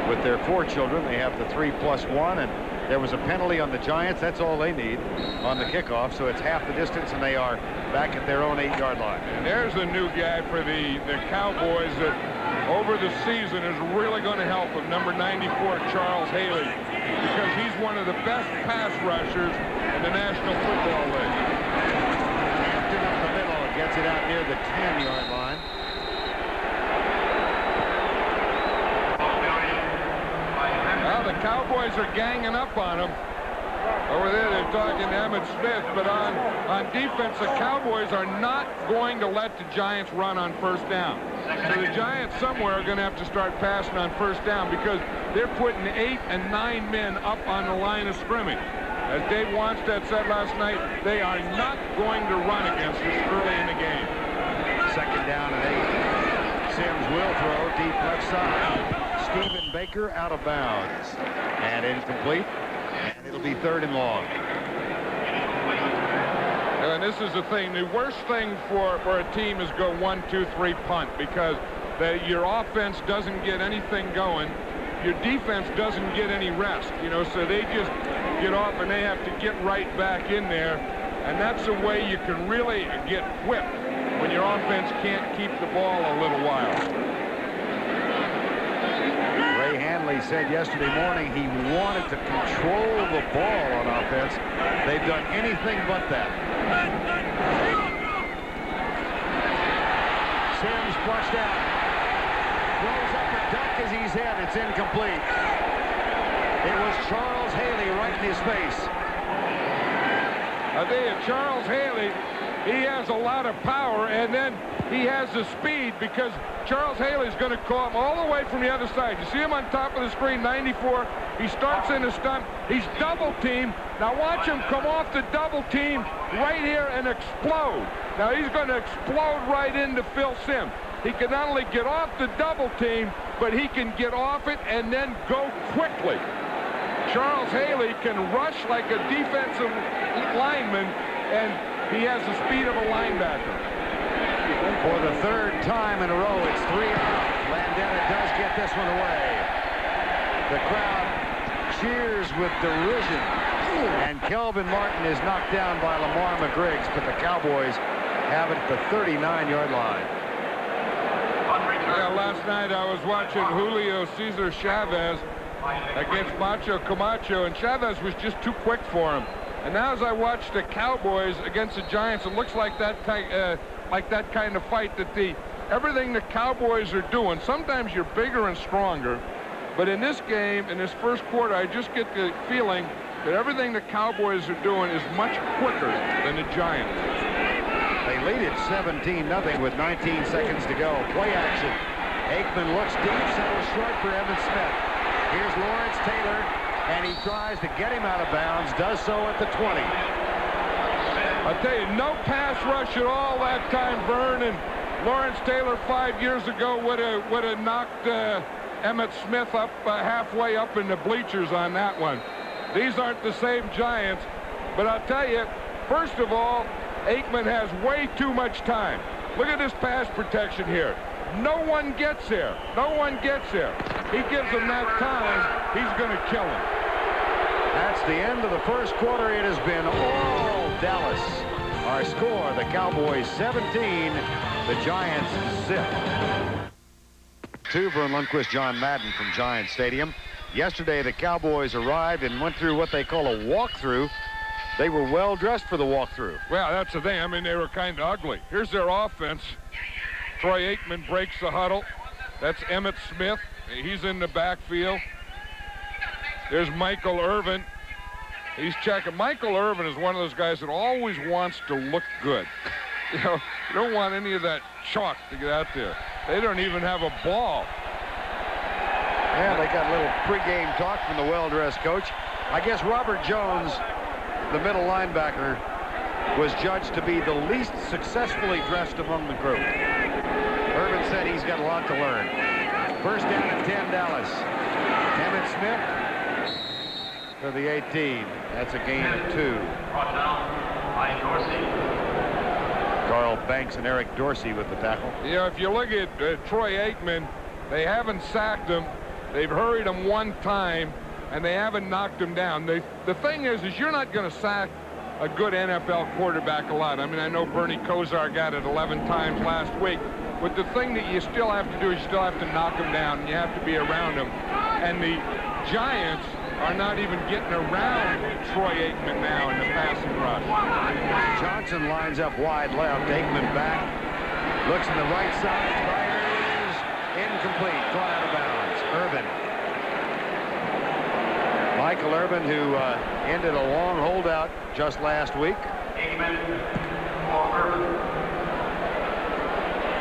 With their 4 children, they have the 3+1, and there was a penalty on the Giants. That's all they need on the kickoff, so it's half the distance, and they are back at their own 8-yard line. And there's a new guy for the Cowboys that over the season is really going to help him, number 94, Charles Haley, because he's one of the best pass rushers in the National Football League. Hampton up the middle, gets it out near the 10-yard line. Well, the Cowboys are ganging up on him. Over there, they're talking to Emmitt Smith, but on defense, the Cowboys are not going to let the Giants run on first down. So the Giants somewhere are going to have to start passing on first down because they're putting 8 and 9 men up on the line of scrimmage. As Dave Wanstead said last night, they are not going to run against us early in the game. 2nd down and 8. Sims will throw deep left side. Stephen Baker out of bounds. And incomplete. And it'll be 3rd and long. And this is the thing. The worst thing for a team is go 1, 2, 3 punt because your offense doesn't get anything going. Your defense doesn't get any rest, you know, so they just get off and they have to get right back in there. And that's the way you can really get whipped when your offense can't keep the ball a little while. Ray Hanley said yesterday morning he wanted to control the ball on offense. They've done anything but that. Sims flushed out. Throws up a duck as he's hit. It's incomplete. It was Charles Haley right in his face. I tell you, Charles Haley, he has a lot of power, and then he has the speed because Charles Haley's going to call him all the way from the other side. You see him on top of the screen, 94. He starts in the stump. He's double teamed. Now watch him come off the double team right here and explode. Now he's going to explode right into Phil Sims. He can not only get off the double team, but he can get off it and then go quickly. Charles Haley can rush like a defensive lineman, and he has the speed of a linebacker. For the 3rd time in a row, it's 3 out. Landeta does get this one away. The crowd cheers with derision. And Kelvin Martin is knocked down by Lamar McGriggs, but the Cowboys have it at the 39-yard line. Yeah, last night I was watching Julio Cesar Chavez against Macho Camacho, and Chavez was just too quick for him. And now as I watch the Cowboys against the Giants, it looks like that kind of fight that everything the Cowboys are doing. Sometimes you're bigger and stronger, but in this game, in this first quarter, I just get the feeling that everything the Cowboys are doing is much quicker than the Giants. They lead it 17-0 with 19 seconds to go. Play action. Aikman looks deep, settles short for Emmitt Smith. Here's Lawrence Taylor, and he tries to get him out of bounds, does so at the 20. I tell you, no pass rush at all that time, Vern, and Lawrence Taylor 5 years ago would have knocked Emmitt Smith up halfway up in the bleachers on that one. These aren't the same Giants, but I'll tell you, first of all, Aikman has way too much time. Look at this pass protection here. No one gets there. No one gets there. He gives him that time, he's going to kill him. That's the end of the first quarter. It has been all Dallas. Our score, the Cowboys 17, the Giants 0. To Vern Lundquist, John Madden from Giant Stadium. Yesterday, the Cowboys arrived and went through what they call a walkthrough. They were well dressed for the walkthrough. Well, that's the thing. I mean, they were kind of ugly. Here's their offense. Troy Aikman breaks the huddle. That's Emmitt Smith. He's in the backfield. There's Michael Irvin. He's checking. Michael Irvin is one of those guys that always wants to look good. You know, you don't want any of that chalk to get out there. They don't even have a ball. Yeah, they got a little pregame talk from the well-dressed coach. I guess Robert Jones, the middle linebacker, was judged to be the least successfully dressed among the group. Irvin said he's got a lot to learn. First down at 10, Dallas. Emmett Smith to the 18. That's a gain of 2. Carl Banks and Eric Dorsey with the tackle. You know, if you look at Troy Aikman, they haven't sacked him. They've hurried him one time, and they haven't knocked him down. The thing is you're not going to sack a good NFL quarterback a lot. I mean, I know Bernie Kosar got it 11 times last week, but the thing that you still have to do is you still have to knock him down, and you have to be around him. And the Giants are not even getting around Troy Aikman now in the passing rush. Johnson lines up wide left. Aikman back. Looks in the right side. Fires. Incomplete. Caught out of bounds. Irvin. Michael Irvin, who ended a long holdout just last week.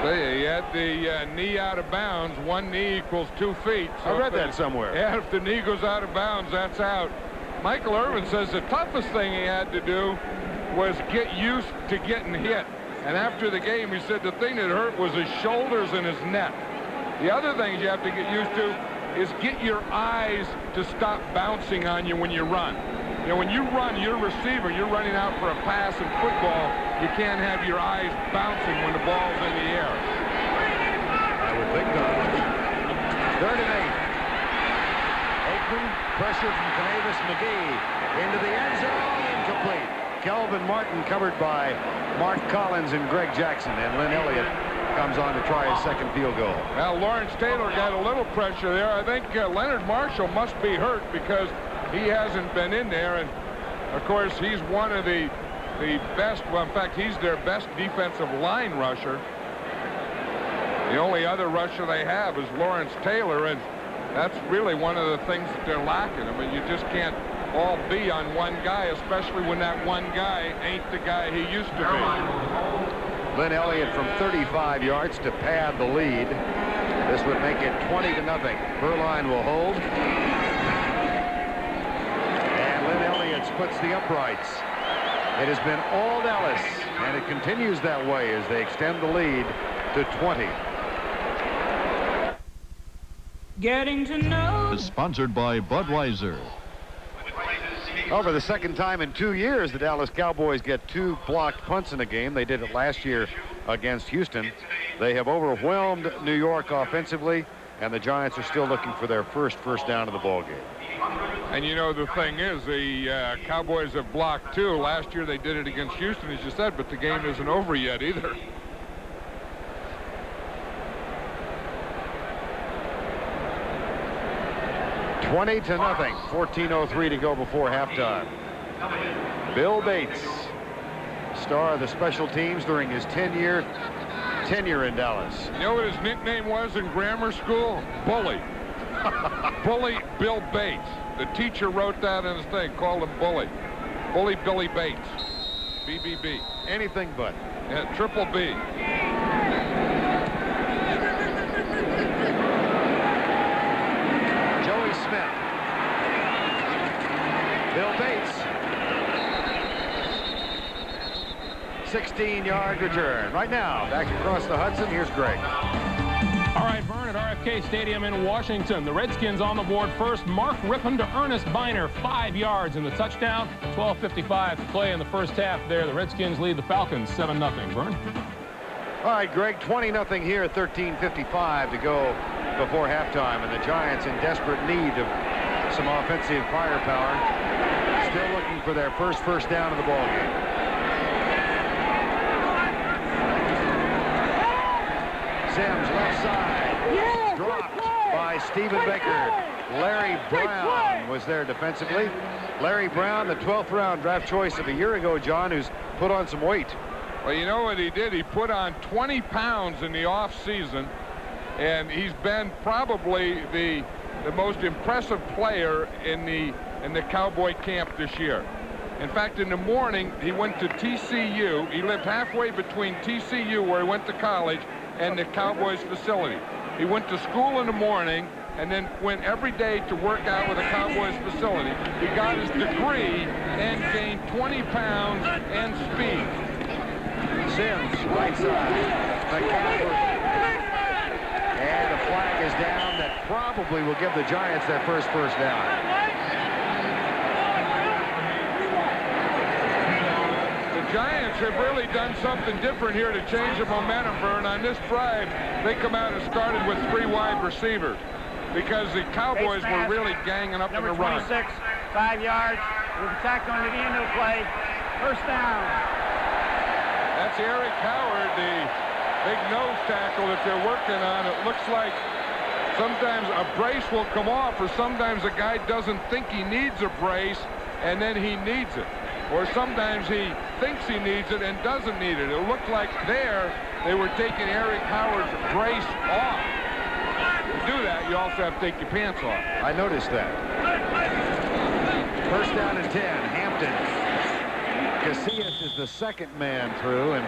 He had the knee out of bounds. One knee equals 2 feet. So I read that somewhere. Yeah, if the knee goes out of bounds, that's out. Michael Irvin says the toughest thing he had to do was get used to getting hit. And after the game, he said the thing that hurt was his shoulders and his neck. The other things you have to get used to is get your eyes to stop bouncing on you when you run. You know, when you run, you're a receiver, you're running out for a pass in football, you can't have your eyes bouncing when the ball's in the air. I would think not. 3rd and 8. Aikman, pressure from Canavis McGee into the end zone, incomplete. Kelvin Martin covered by Mark Collins and Greg Jackson, and Lynn Elliott comes on to try his second field goal. Well, Lawrence Taylor got a little pressure there. I think Leonard Marshall must be hurt because he hasn't been in there, and of course he's one of the best, well, in fact he's their best defensive line rusher. The only other rusher they have is Lawrence Taylor, and that's really one of the things that they're lacking. I mean, you just can't all be on one guy, especially when that one guy ain't the guy he used to be. Lynn Elliott from 35 yards to pad the lead. This would make it 20-0. Berline will hold. Splits the uprights. It has been all Dallas, and it continues that way as they extend the lead to 20. Getting to know. Is sponsored by Budweiser. Well, for the second time in 2 years, the Dallas Cowboys get 2 blocked punts in a game. They did it last year against Houston. They have overwhelmed New York offensively, and the Giants are still looking for their first down of the ball game. And you know, the thing is, the Cowboys have blocked 2. Last year they did it against Houston, as you said, but the game isn't over yet either. $20-0. 14:03 to go before halftime. Bill Bates, star of the special teams during his tenure in Dallas. You know what his nickname was in grammar school? Bully. Bully Bill Bates. The teacher wrote that in his thing, called him Bully. Bully Billy Bates. BBB. Anything but. Yeah, triple B. Joey Smith. Bill Bates. 16-yard return. Right now, back across the Hudson, here's Greg. All right, Vern, at RFK Stadium in Washington, the Redskins on the board first. Mark Rippon to Ernest Biner, 5 yards in the touchdown. 12:55 to play in the first half there. The Redskins lead the Falcons 7-0. Vern? All right, Greg, 20-0 here, 13:55 to go before halftime, and the Giants in desperate need of some offensive firepower. Still looking for their first down of the ball game. Sims left side, dropped by Stephen Baker. Larry Brown was there defensively. Larry Brown, the 12th round draft choice of a year ago, John, who's put on some weight. Well, you know what he did? He put on 20 pounds in the off season, and he's been probably the the most impressive player in the Cowboy camp this year. In fact, in the morning, he went to TCU. He lived halfway between TCU, where he went to college, and the Cowboys facility. He went to school in the morning and then went every day to work out with the Cowboys facility. He got his degree and gained 20 pounds and speed. Sims, right side. McCaffrey. And the flag is down. That probably will give the Giants their first down. The Giants have really done something different here to change the momentum, Vern. On this drive, they come out and started with 3 wide receivers because the Cowboys were really ganging up in the run. Number 26, 5 yards. We've attacked on the end of the play. First down. That's Eric Howard, the big nose tackle that they're working on. It looks like sometimes a brace will come off, or sometimes a guy doesn't think he needs a brace, and then he needs it. Or sometimes he thinks he needs it and doesn't need it. It looked like there they were taking Eric Howard's brace off. To do that, you also have to take your pants off. I noticed that. First down and 10. Hampton. Casillas is the second man through, and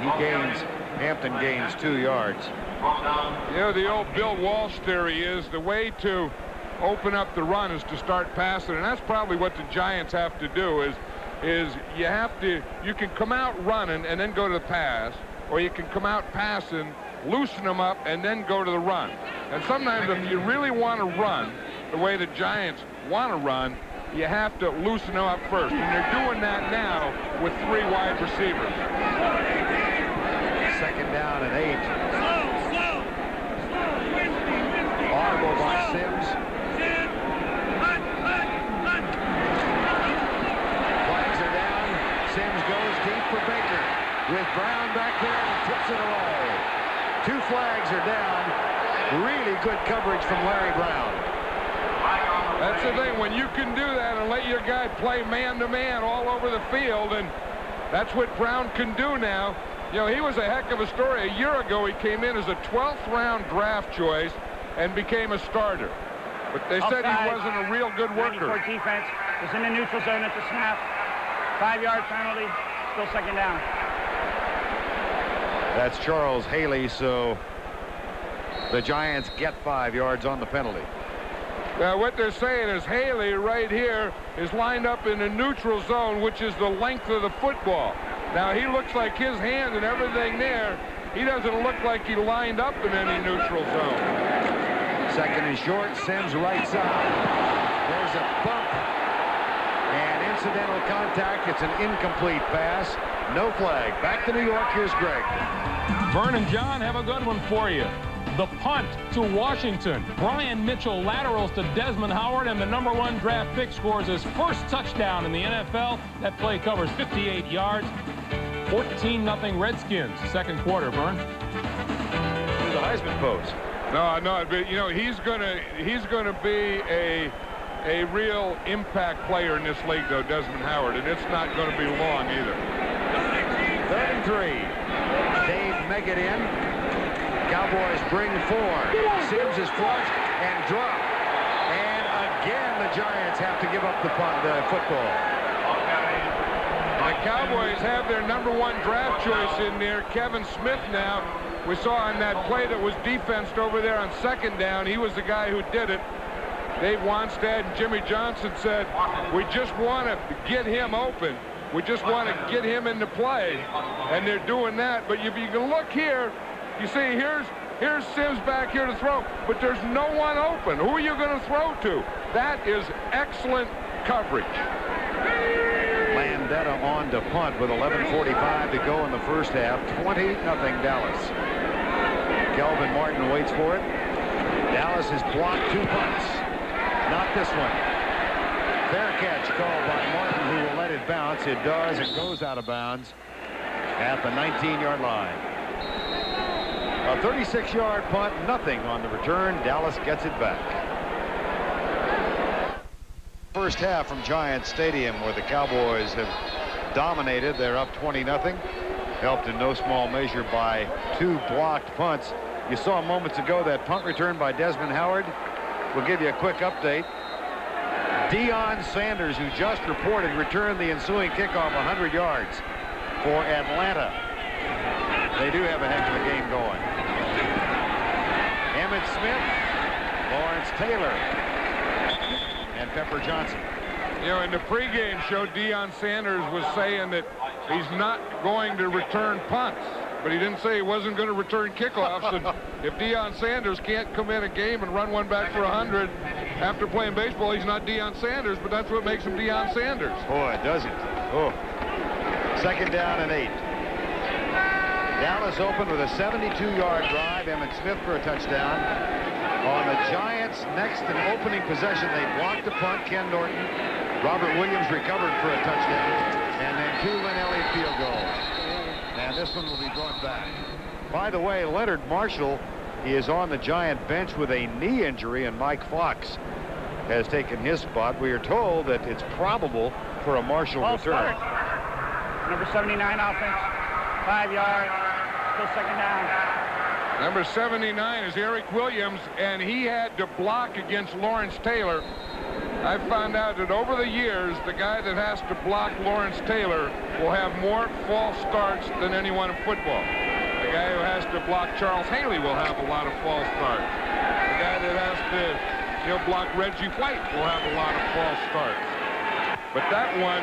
Hampton gains 2 yards. You know, the old Bill Walsh theory is the way to open up the run is to start passing, and that's probably what the Giants have to do is you can come out running and then go to the pass, or you can come out passing, loosen them up, and then go to the run. And sometimes if you really want to run the way the Giants want to run, you have to loosen them up first. And they're doing that now with 3 wide receivers. Second down and 8. Audible by Sims. Flags are down. Sims goes deep for Baker. With Brown back there and tips it away. 2 flags are down. Really good coverage from Larry Brown. That's the thing, when you can do that and let your guy play man-to-man all over the field, and that's what Brown can do now. You know, he was a heck of a story. A year ago, he came in as a 12th round draft choice and became a starter. But they said he wasn't a real good worker. Defense is in the neutral zone at the snap. 5-yard penalty, still second down. That's Charles Haley, so the Giants get 5 yards on the penalty. Now, what they're saying is Haley right here is lined up in the neutral zone, which is the length of the football. Now, he looks like his hand and everything there. He doesn't look like he lined up in any neutral zone. Second and short, Sims right side. There's a bump and incidental contact. It's an incomplete pass. No flag. Back to New York. Here's Greg. Vern and John have a good one for you. The punt to Washington. Brian Mitchell laterals to Desmond Howard, and the #1 draft pick scores his first touchdown in the NFL. That play covers 58 yards. 14-0 Redskins. Second quarter, Vern. The Heisman pose. No, but you know he's gonna be a real impact player in this league, though, Desmond Howard, and it's not going to be long either. 3rd and 3. Dave Meggett in. Cowboys bring 4. Sims is flushed and dropped. And again, the Giants have to give up the football. The Cowboys have their #1 draft choice in there, Kevin Smith now. We saw on that play that was defensed over there on second down. He was the guy who did it. Dave Wanstead and Jimmy Johnson said, we just want to get him open. We just want to get him into play. And they're doing that. But if you can look here, you see, here's Sims back here to throw, but there's no one open. Who are you going to throw to? That is excellent coverage. Landetta on to punt with 11:45 to go in the first half. 20-0 Dallas. Kelvin Martin waits for it. Dallas has blocked 2 punts. Not this one. Fair catch called by Martin, who will let it bounce. It does. It goes out of bounds at the 19-yard line. A 36-yard punt, nothing on the return. Dallas gets it back. First half from Giants Stadium, where the Cowboys have dominated. They're up 20-0. Helped in no small measure by 2 blocked punts. You saw moments ago that punt return by Desmond Howard. We'll give you a quick update. Deion Sanders, who just reported, returned the ensuing kickoff 100 yards for Atlanta. They do have a heck of a game going. Emmitt Smith, Lawrence Taylor, and Pepper Johnson. You know, in the pregame show, Deion Sanders was saying that he's not going to return punts, but he didn't say he wasn't going to return kickoffs. And if Deion Sanders can't come in a game and run one back for 100 after playing baseball, he's not Deion Sanders, but that's what makes him Deion Sanders. Boy, does it. Oh. 2nd down and 8. Dallas opened with a 72-yard drive. Emmitt Smith for a touchdown. On the Giants' next and opening possession, they blocked the punt. Ken Norton. Robert Williams recovered for a touchdown. And then 2 Lynn Elliott field goals. And this one will be brought back. By the way, Leonard Marshall, he is on the Giant bench with a knee injury, and Mike Fox has taken his spot. We are told that it's probable for a Marshall return. Number 79 offense, 5 yards, still 2nd down. Number 79 is Eric Williams, and he had to block against Lawrence Taylor. I found out that over the years, the guy that has to block Lawrence Taylor will have more false starts than anyone in football. The guy who has to block Charles Haley will have a lot of false starts. The guy that has to block Reggie White will have a lot of false starts. But that one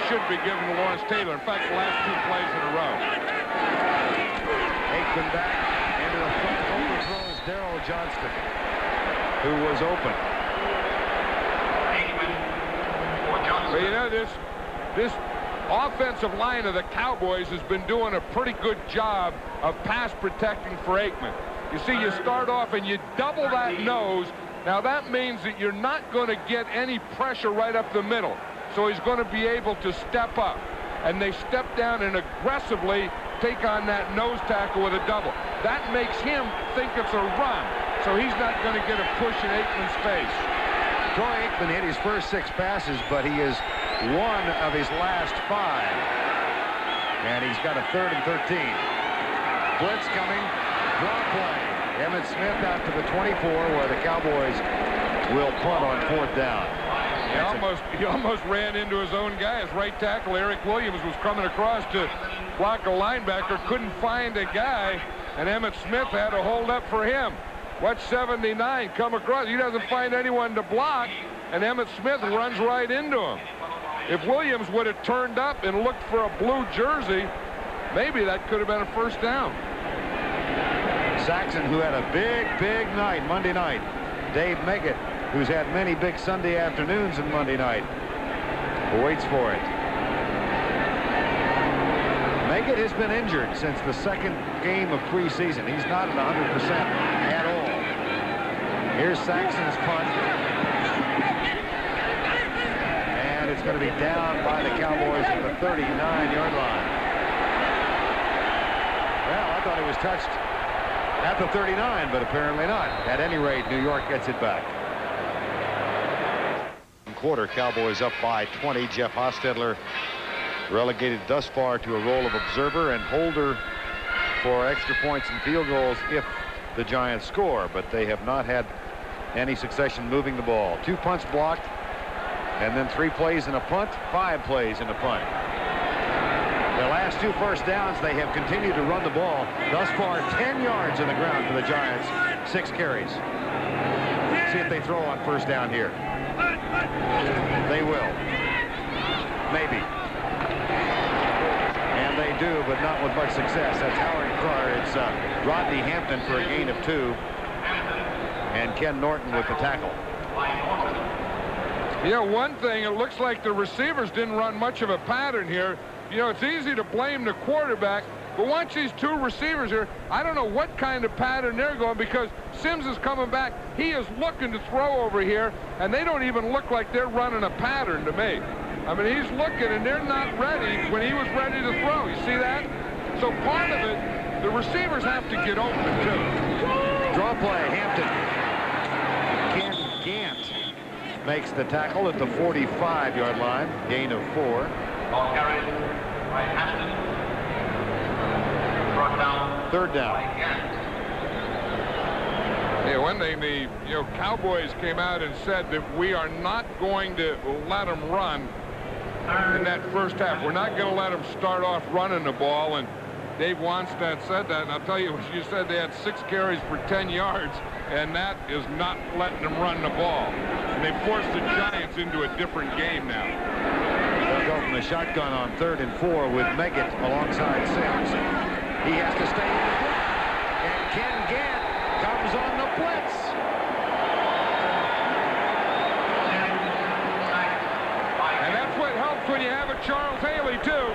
should be given to Lawrence Taylor. In fact, the last 2 plays in a row. Aikman back into the front, overthrows Darrell Johnston, who was open. But you know, this offensive line of the Cowboys has been doing a pretty good job of pass protecting for Aikman. You see, you start off and you double that nose. Now that means that you're not going to get any pressure right up the middle. So he's going to be able to step up. And they step down and aggressively take on that nose tackle with a double. That makes him think it's a run. So he's not going to get a push in Aikman's face. Troy Aikman hit his first 6 passes, but he is 1 of his last 5. And he's got a 3rd and 13. Blitz coming. Draw play. Emmitt Smith out to the 24, where the Cowboys will punt on 4th down. He almost ran into his own guy. His right tackle, Eric Williams, was coming across to block a linebacker, couldn't find a guy, and Emmitt Smith had to hold up for him. Watch 79 come across. He doesn't find anyone to block, and Emmitt Smith runs right into him. If Williams would have turned up and looked for a blue jersey, maybe that could have been a 1st down. Saxon, who had a big night Monday night. Dave Meggett, who's had many big Sunday afternoons and Monday night, waits for it. Meggett has been injured since the 2nd game of preseason. He's not at 100% at all. Here's Saxon's punt. And it's going to be down by the Cowboys at the 39-yard line. Well, I thought it was touched at the 39, but apparently not. At any rate, New York gets it back. Quarter, Cowboys up by 20. Jeff Hostetler relegated thus far to a role of observer and holder for extra points and field goals if the Giants score, but they have not had any succession moving the ball. 2 punts blocked, and then 3 plays in a punt, 5 plays in a punt. The last 2 first downs, they have continued to run the ball. Thus far, 10 yards on the ground for the Giants, 6 carries. See if they throw on 1st down here. They will. Maybe. And they do, but not with much success. That's Howard Carr. It's Rodney Hampton for a gain of 2. And Ken Norton with the tackle. Yeah, one thing, it looks like the receivers didn't run much of a pattern here. You know, it's easy to blame the quarterback, but watch these 2 receivers here. I don't know what kind of pattern they're going, because Sims is coming back. He is looking to throw over here, and they don't even look like they're running a pattern to me. I mean, he's looking, and they're not ready when he was ready to throw. You see that? So part of it, the receivers have to get open, too. Draw play, Hampton. Ken Gant makes the tackle at the 45-yard line. Gain of 4. Ball carried by Hampton. 3rd down. 3rd down. Yeah, one thing, the Cowboys came out and said that we are not going to let them run in that first half. We're not going to let them start off running the ball. And Dave Wannstedt said that, and I'll tell you, you said they had 6 carries for 10 yards, and that is not letting them run the ball. And they forced the Giants into a different game now. They'll go from the shotgun on 3rd and 4 with Meggett alongside Sims. He has to stay in the block, and Ken Gant comes on the blitz. And that's what helps when you have a Charles Haley, too,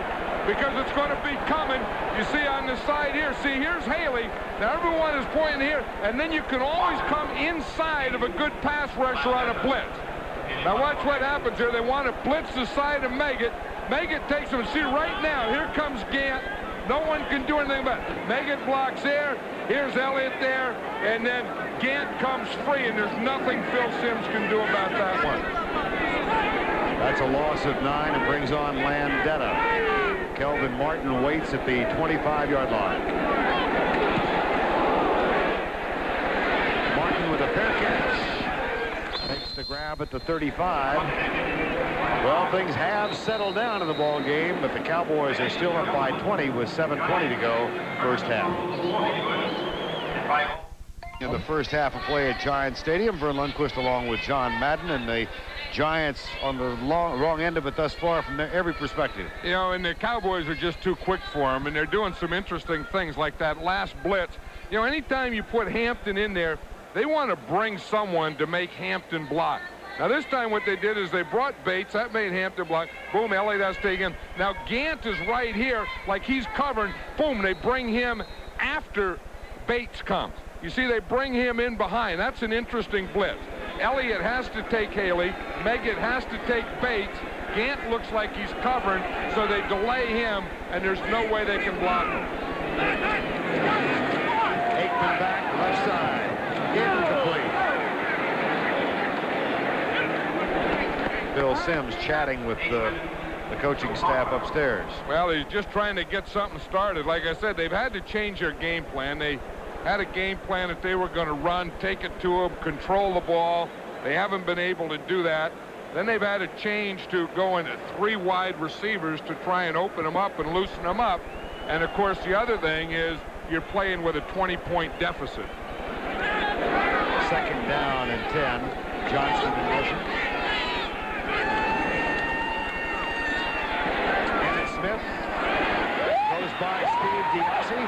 because it's going to be coming. You see on the side here, see, here's Haley. Now, everyone is pointing here, and then you can always come inside of a good pass rusher on a blitz. Now, watch what happens here. They want to blitz the side of Meggett. Meggett takes him. See, right now, here comes Gant. No one can do anything about it. Meggett blocks there. Here's Elliott there. And then Gant comes free, and there's nothing Phil Simms can do about that one. That's a loss of 9 and brings on Landeta. Kelvin Martin waits at the 25-yard line. Martin with a fair catch. Makes the grab at the 35. Well, things have settled down in the ball game, but the Cowboys are still up by 20 with 7:20 to go first half. In the first half of play at Giants Stadium, Vern Lundquist along with John Madden, and the Giants on the wrong end of it thus far from every perspective. And the Cowboys are just too quick for them, and they're doing some interesting things like that last blitz. Anytime you put Hampton in there, they want to bring someone to make Hampton block. Now, this time what they did is they brought Bates. That made Hampton block. Boom, Elliott has taken. Now, Gant is right here like he's covering. Boom, they bring him after Bates comes. You see, they bring him in behind. That's an interesting blitz. Elliott has to take Haley. Meggett has to take Bates. Gant looks like he's covering, so they delay him, and there's no way they can block him. Aikman back, left side. Incomplete. Phil Simms chatting with the coaching staff upstairs. Well, he's just trying to get something started. Like I said, they've had to change their game plan. They had a game plan that they were going to run, take it to him, control the ball. They haven't been able to do that. Then they've had to change to going 3 wide receivers to try and open them up and loosen them up. And, of course, the other thing is you're playing with a 20-point deficit. 2nd down and 10. Johnson in motion. Smith goes by Steve DiOssi,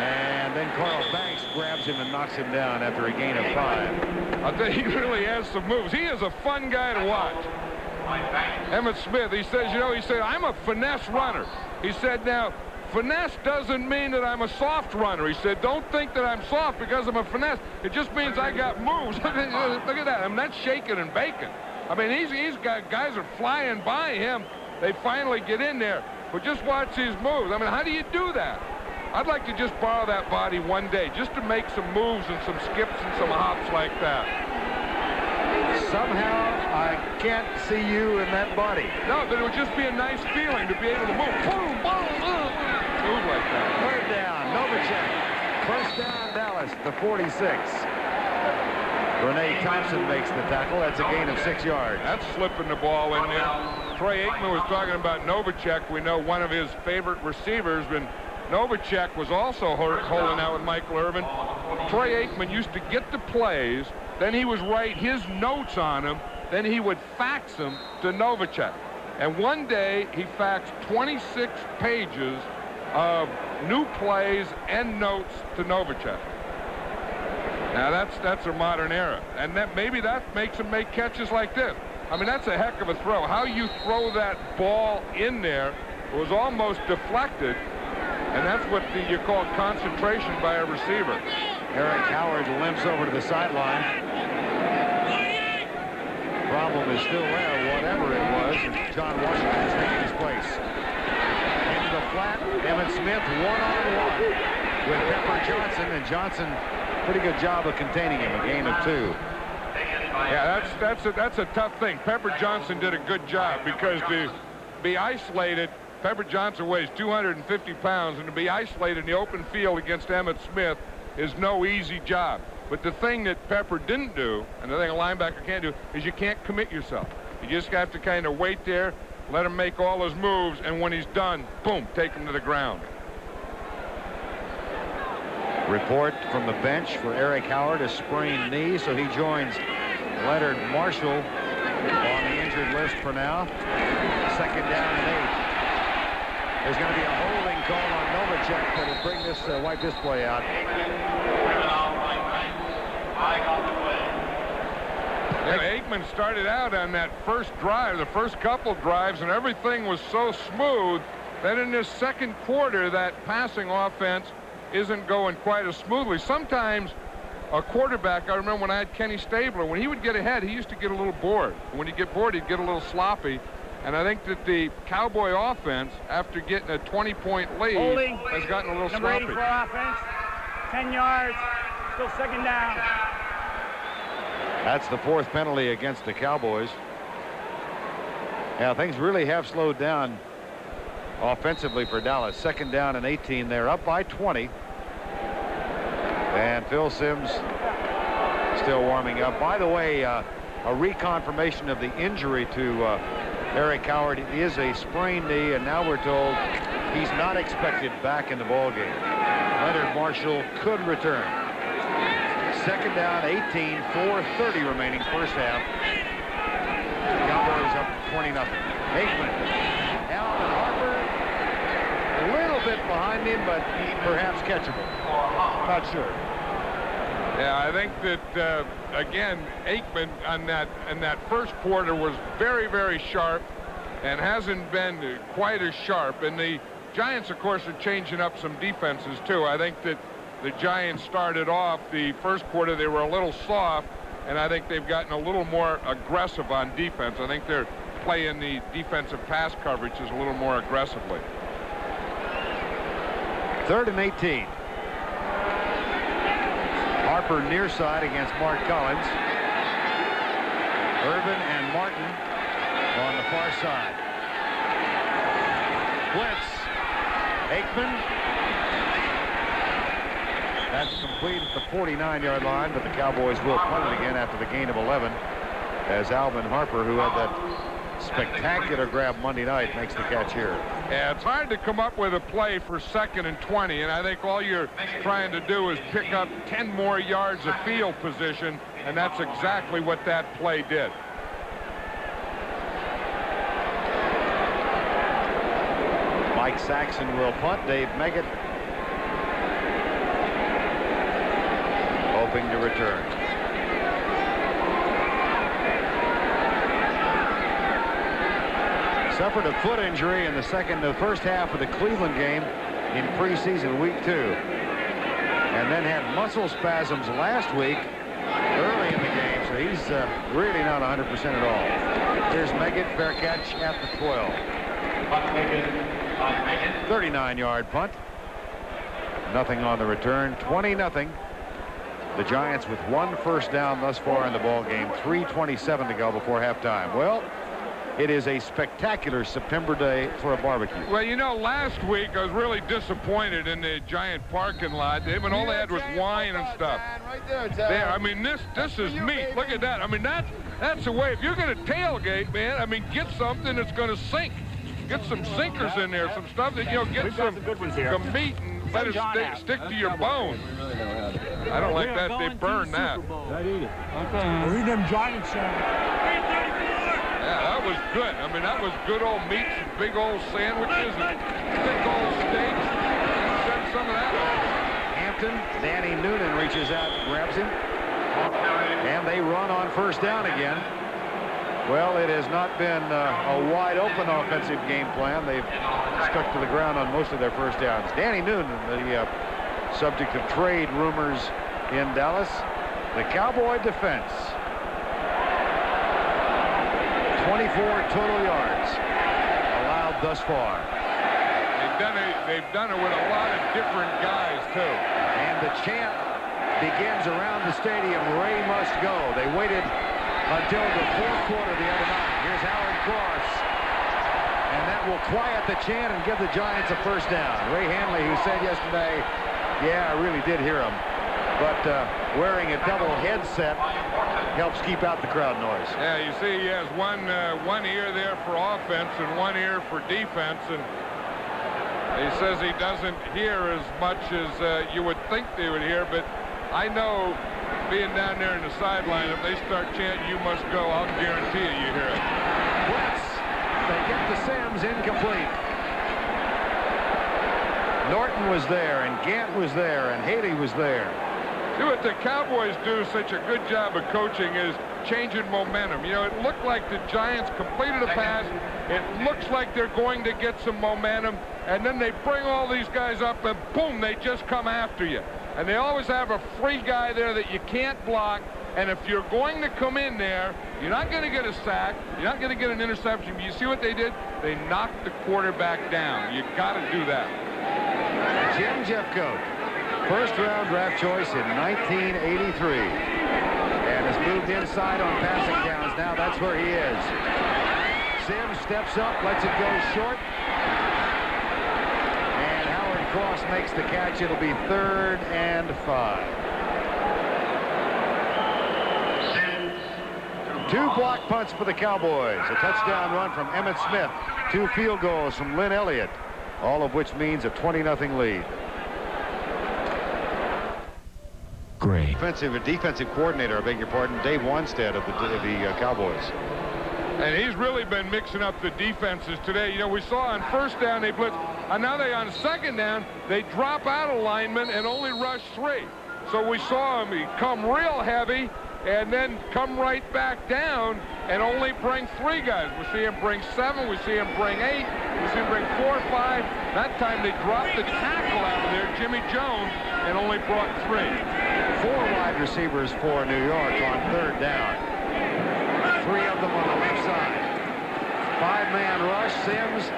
and then Carl Banks grabs him and knocks him down after a gain of 5. I'll tell you, he really has some moves. He is a fun guy to watch. Emmitt Smith, he says, he said, I'm a finesse runner. He said, now, finesse doesn't mean that I'm a soft runner. He said, don't think that I'm soft because I'm a finesse. It just means I got moves. Look at that. I mean, that's shaking and baking. I mean, he's got guys are flying by him. They finally get in there. But just watch his moves. I mean, how do you do that? I'd like to just borrow that body one day just to make some moves and some skips and some hops like that. Somehow, I can't see you in that body. No, but it would just be a nice feeling to be able to move. Boom, boom, boom. Move like that. 3rd down, Novacek. 1st down, Dallas, the 46. Renee Thompson makes the tackle. That's a gain of 6 yards. That's slipping the ball in there. Troy Aikman was talking about Novacek. We know one of his favorite receivers, and Novacek was also holding out with Michael Irvin. Troy Aikman used to get the plays, then he would write his notes on them, then he would fax them to Novacek. And one day he faxed 26 pages of new plays and notes to Novacek. Now that's a modern era, and maybe that makes him make catches like this. I mean, that's a heck of a throw. How you throw that ball in there was almost deflected, and that's what you call concentration by a receiver. Eric Howard limps over to the sideline. Problem is still there, whatever it was, and John Washington is taking his place. Into the flat, Emmitt Smith one-on-one with Pepper Johnson, and Johnson, pretty good job of containing him, a gain of 2. Yeah, that's a tough thing. Pepper Johnson did a good job because to be isolated, Pepper Johnson weighs 250 pounds, and to be isolated in the open field against Emmitt Smith is no easy job. But the thing that Pepper didn't do, and the thing a linebacker can't do, is you can't commit yourself. You just have to kind of wait there, let him make all his moves, and when he's done, boom, take him to the ground. Report from the bench for Eric Howard, a sprained knee, so he joins Leonard Marshall on the injured list for now. 2nd down and 8. There's going to be a holding call on Novacek that will bring this, wipe this play out. Aikman started out on that first drive, the first couple drives, and everything was so smooth that in this second quarter, that passing offense isn't going quite as smoothly. Sometimes a quarterback, I remember when I had Kenny Stabler, when he would get ahead, he used to get a little bored. When he'd get bored, he'd get a little sloppy. And I think that the Cowboy offense, after getting a 20-point lead, has gotten a little sloppy. Number 84 offense, 10 yards, still 2nd down. That's the 4th penalty against the Cowboys. Yeah, things really have slowed down offensively for Dallas. 2nd down and 18. They're up by 20. And Phil Simms still warming up. By the way, a reconfirmation of the injury to Eric Howard is a sprained knee, and now we're told he's not expected back in the ballgame. Leonard Marshall could return. 2nd down, 18, 4:30 remaining first half. Cowboys up 20-0. Aikman, Alvin Harper, a little bit behind him, but perhaps catchable. Not sure. Yeah, I think that again, Aikman in that first quarter was very, very sharp, and hasn't been quite as sharp. And the Giants, of course, are changing up some defenses too. I think that the Giants started off the first quarter, they were a little soft, and I think they've gotten a little more aggressive on defense. I think they're playing the defensive pass coverages a little more aggressively. 3rd and 18. Harper near side against Mark Collins. Irvin and Martin on the far side. Blitz. Aikman. That's complete at the 49-yard line, but the Cowboys will punt it again after the gain of 11, as Alvin Harper, who had that spectacular grab Monday night, makes the catch here. Yeah, it's hard to come up with a play for 2nd and 20, and I think all you're trying to do is pick up 10 more yards of field position, and that's exactly what that play did. Mike Saxon will punt. Dave Meggett hoping to return. Suffered a foot injury in the first half of the Cleveland game in preseason week 2, and then had muscle spasms last week early in the game, so he's really not 100% at all. Here's Meggett, fair catch at the 12. 39-yard punt. Nothing on the return. 20-0. The Giants with 1 first down thus far in the ball game. 3:27 to go before halftime. Well, it is a spectacular September day for a barbecue. Well, you know, last week I was really disappointed in the Giant parking lot. All they had was wine and stuff. Right there, There, I mean, this is meat. Look at that. I mean, that's the way. If you're going to tailgate, man, I mean, get something that's going to sink. Get some sinkers in there, some stuff that, you know, get some meat and let it stick to your bones. I don't like that. They burn that. Okay. Read them Giants. Yeah, that was good. I mean, that was good old meat, some big old sandwiches, and thick old steaks. Send some of that over. Hampton, Danny Noonan reaches out and grabs him. And they run on first down again. Well, it has not been a wide-open offensive game plan. They've stuck to the ground on most of their first downs. Danny Noonan, the subject of trade rumors in Dallas. The Cowboy defense. 24 total yards allowed thus far. They've done it with a lot of different guys, too. And the chant begins around the stadium. Ray must go. They waited until the 4th quarter the other night. Here's Howard Cross. And that will quiet the chant and give the Giants a first down. Ray Hanley, who said yesterday, yeah, I really did hear him. but wearing a double headset helps keep out the crowd noise. Yeah, you see he has one ear there for offense and one ear for defense, and he says he doesn't hear as much as you would think they would hear, but I know, being down there in the sideline, if they start chanting, "You must go," I'll guarantee you hear it. Blitz. They get to Sims, incomplete. Norton was there, and Gant was there, and Haley was there. See, what the Cowboys do such a good job of coaching is changing momentum. You know, it looked like the Giants completed a pass. It looks like they're going to get some momentum, and then they bring all these guys up, and boom, they just come after you. And they always have a free guy there that you can't block. And if you're going to come in there, you're not going to get a sack. You're not going to get an interception. But you see what they did? They knocked the quarterback down. You got to do that. Jim Jeffcoat, first-round draft choice in 1983, and has moved inside on passing downs. Now that's where he is. Sims steps up, lets it go short. Cross makes the catch. It'll be 3rd and 5. 2 block punts for the Cowboys. A touchdown run from Emmitt Smith. 2 field goals from Lynn Elliott. All of which means a 20-0 lead. Great. Defensive coordinator, I beg your pardon, Dave Wanstead of the Cowboys. And he's really been mixing up the defenses today. You know, we saw on first down they blitz, and now on second down they drop out of linemen and only rush 3. So we saw him come real heavy and then come right back down and only bring 3 guys. We see him bring 7, we see him bring 8, we see him bring 4, 5. That time they dropped the tackle out of there, Jimmy Jones, and only brought 3. 4 wide receivers for New York on 3rd down. 3 of them on the left side. 5-man rush. Sims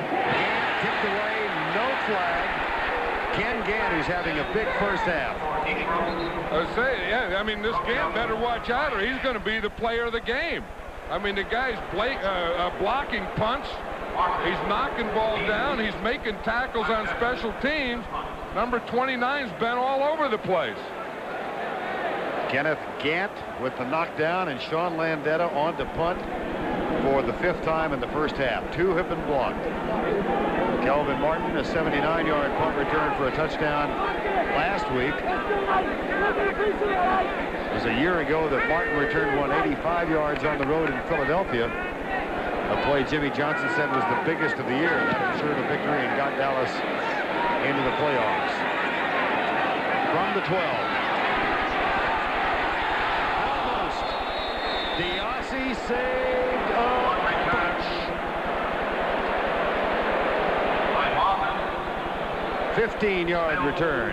kicked away. No flag. Ken Gant, who's having a big first half. I was saying, yeah, I mean, this Gant better watch out or he's going to be the player of the game. I mean, the guy's blocking punts. He's knocking balls down. He's making tackles on special teams. Number 29's been all over the place. Kenneth Gant with the knockdown, and Sean Landetta on to punt for the 5th time in the first half. 2 have been blocked. Kelvin Martin, a 79-yard punt return for a touchdown last week. It was a year ago that Martin returned 185 yards on the road in Philadelphia. A play Jimmy Johnson said was the biggest of the year. That ensured a victory and got Dallas into the playoffs. From the 12. He saved a bunch. 15-yard return.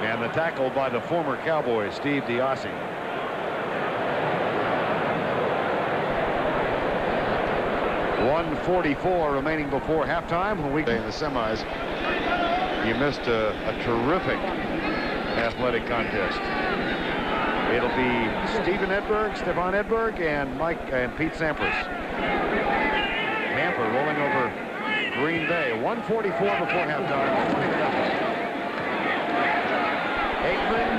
And the tackle by the former Cowboy, Steve Diossi. .144 remaining before halftime. When we in the semis, you missed a terrific athletic contest. It'll be Stefan Edberg, and Pete Sampras. Tampa rolling over Green Bay. 1:44 before halftime. 20-0. Aikman,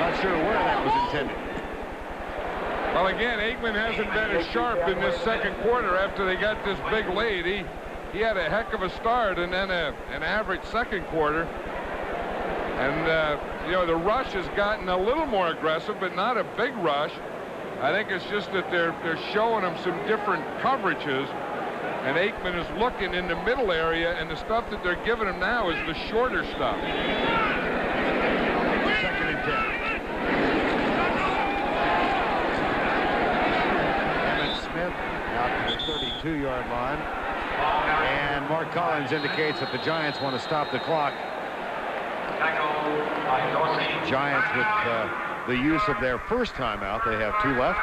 not sure where that was intended. Well, again, Aikman hasn't been as sharp in this second quarter after they got this big lead. He had a heck of a start and then an average second quarter. And, you know, the rush has gotten a little more aggressive, but not a big rush. I think it's just that they're showing him some different coverages. And Aikman is looking in the middle area, and the stuff that they're giving him now is the shorter stuff. 2nd and 10. Emmitt Smith out to the 32-yard line. And Mark Collins indicates that the Giants want to stop the clock. Giants with the use of their first timeout. They have 2 left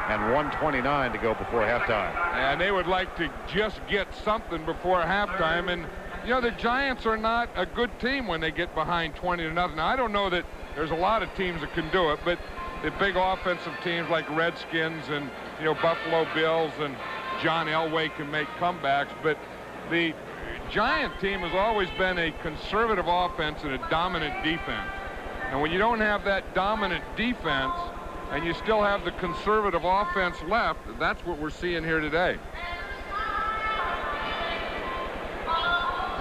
and 1:29 to go before halftime. And they would like to just get something before halftime. And, you know, the Giants are not a good team when they get behind 20-0. Now, I don't know that there's a lot of teams that can do it, but the big offensive teams like Redskins and, you know, Buffalo Bills and John Elway can make comebacks. But the Giant team has always been a conservative offense and a dominant defense. And when you don't have that dominant defense and you still have the conservative offense left, that's what we're seeing here today.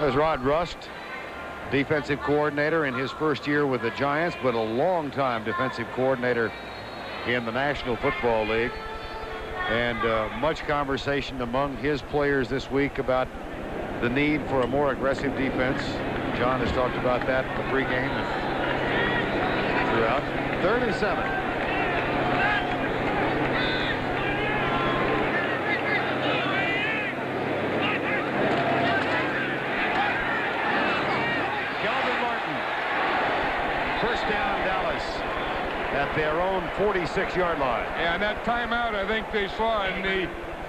There's Rod Rust, defensive coordinator in his first year with the Giants, but a long-time defensive coordinator in the National Football League. And much conversation among his players this week about the need for a more aggressive defense. John has talked about that in the pregame and throughout. 3rd and 7. Calvin Martin. First down, Dallas at their own 46-yard line. Yeah, and that timeout, I think they saw, and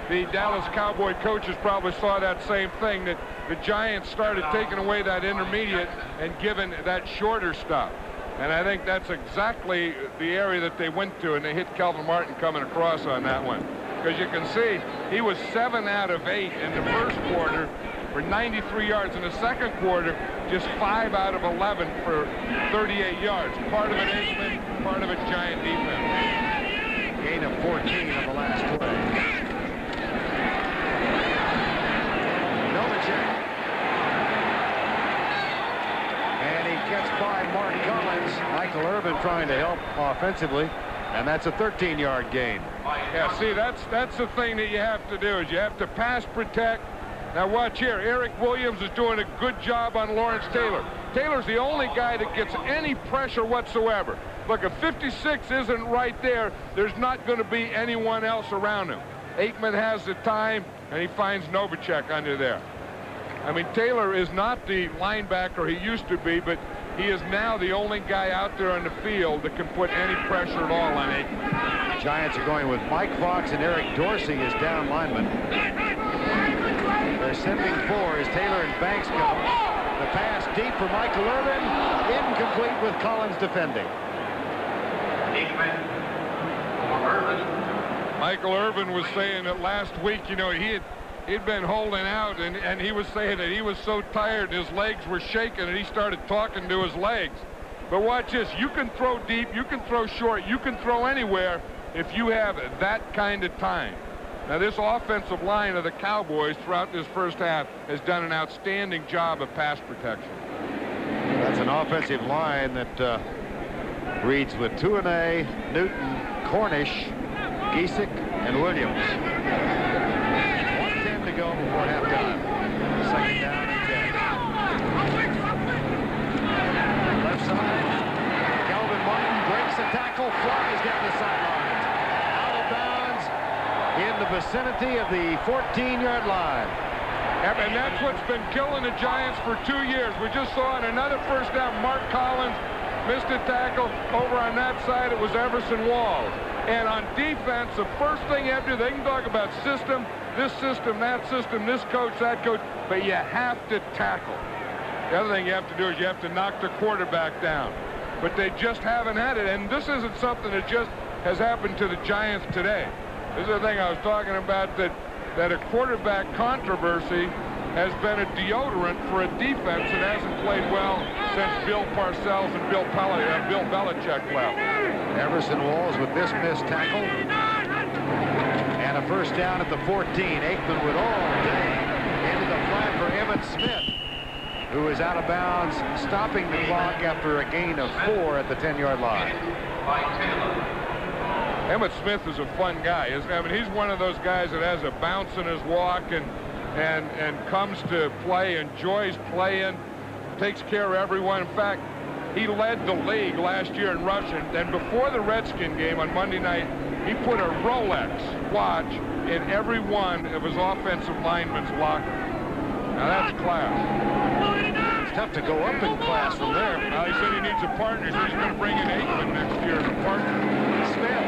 the Dallas Cowboy coaches probably saw that same thing, that the Giants started taking away that intermediate and giving that shorter stuff. And I think that's exactly the area that they went to, and they hit Calvin Martin coming across on that one. Because you can see he was 7 out of 8 in the first quarter for 93 yards. In the second quarter, just 5 out of 11 for 38 yards. Part of it Aikman, part of it Giant defense. Gain of 14 on the last play. Novacek. And he gets by Mark Collins. Michael Irvin trying to help offensively. And that's a 13-yard gain. Yeah, see, that's the thing that you have to do, is you have to pass protect. Now watch here. Eric Williams is doing a good job on Lawrence Taylor. Taylor's the only guy that gets any pressure whatsoever. Look, if 56 isn't right there, there's not going to be anyone else around him. Aikman has the time, and he finds Novacek under there. I mean, Taylor is not the linebacker he used to be, but he is now the only guy out there on the field that can put any pressure at all on Aikman. The Giants are going with Mike Fox and Eric Dorsey as down linemen. They're sending 4 as Taylor and Banks come. The pass deep for Michael Irvin. Incomplete with Collins defending. Michael Irvin was saying that last week, you know, he'd been holding out, and he was saying that he was so tired his legs were shaking, and he started talking to his legs. But watch this. You can throw deep, you can throw short, you can throw anywhere if you have that kind of time. Now, this offensive line of the Cowboys throughout this first half has done an outstanding job of pass protection. That's an offensive line that reads with Tuanay, Newton, Cornish, Giesick, and Williams. 1:10 to go before halftime. 2nd down and 10. Left side. Calvin Martin breaks the tackle, flies down the sideline. Out of bounds in the vicinity of the 14-yard line. And that's what's been killing the Giants for 2 years. We just saw in another first down, Mark Collins missed a tackle. Over on that side, it was Everson Walls. And on defense, the first thing you have to do, they can talk about system, this system, that system, this coach, that coach, but you have to tackle. The other thing you have to do is you have to knock the quarterback down. But they just haven't had it, and this isn't something that just has happened to the Giants today. This is the thing I was talking about, that a quarterback controversy has been a deodorant for a defense that hasn't played well since Bill Parcells and Bill Belichick left. Everson Walls with this missed tackle. And a first down at the 14. Aikman with all day into the flat for Emmitt Smith, who is out of bounds, stopping the clock after a gain of 4 at the 10-yard line. Emmitt Smith is a fun guy. I mean, he's one of those guys that has a bounce in his walk and comes to play, enjoys playing, takes care of everyone. In fact, he led the league last year in rushing, and before the Redskin game on Monday night, he put a Rolex watch in every one of his offensive linemen's locker. Now that's class. It's tough to go up in class from there. Well, he said he needs a partner, so he's going to bring in Aikman next year as a partner. Smith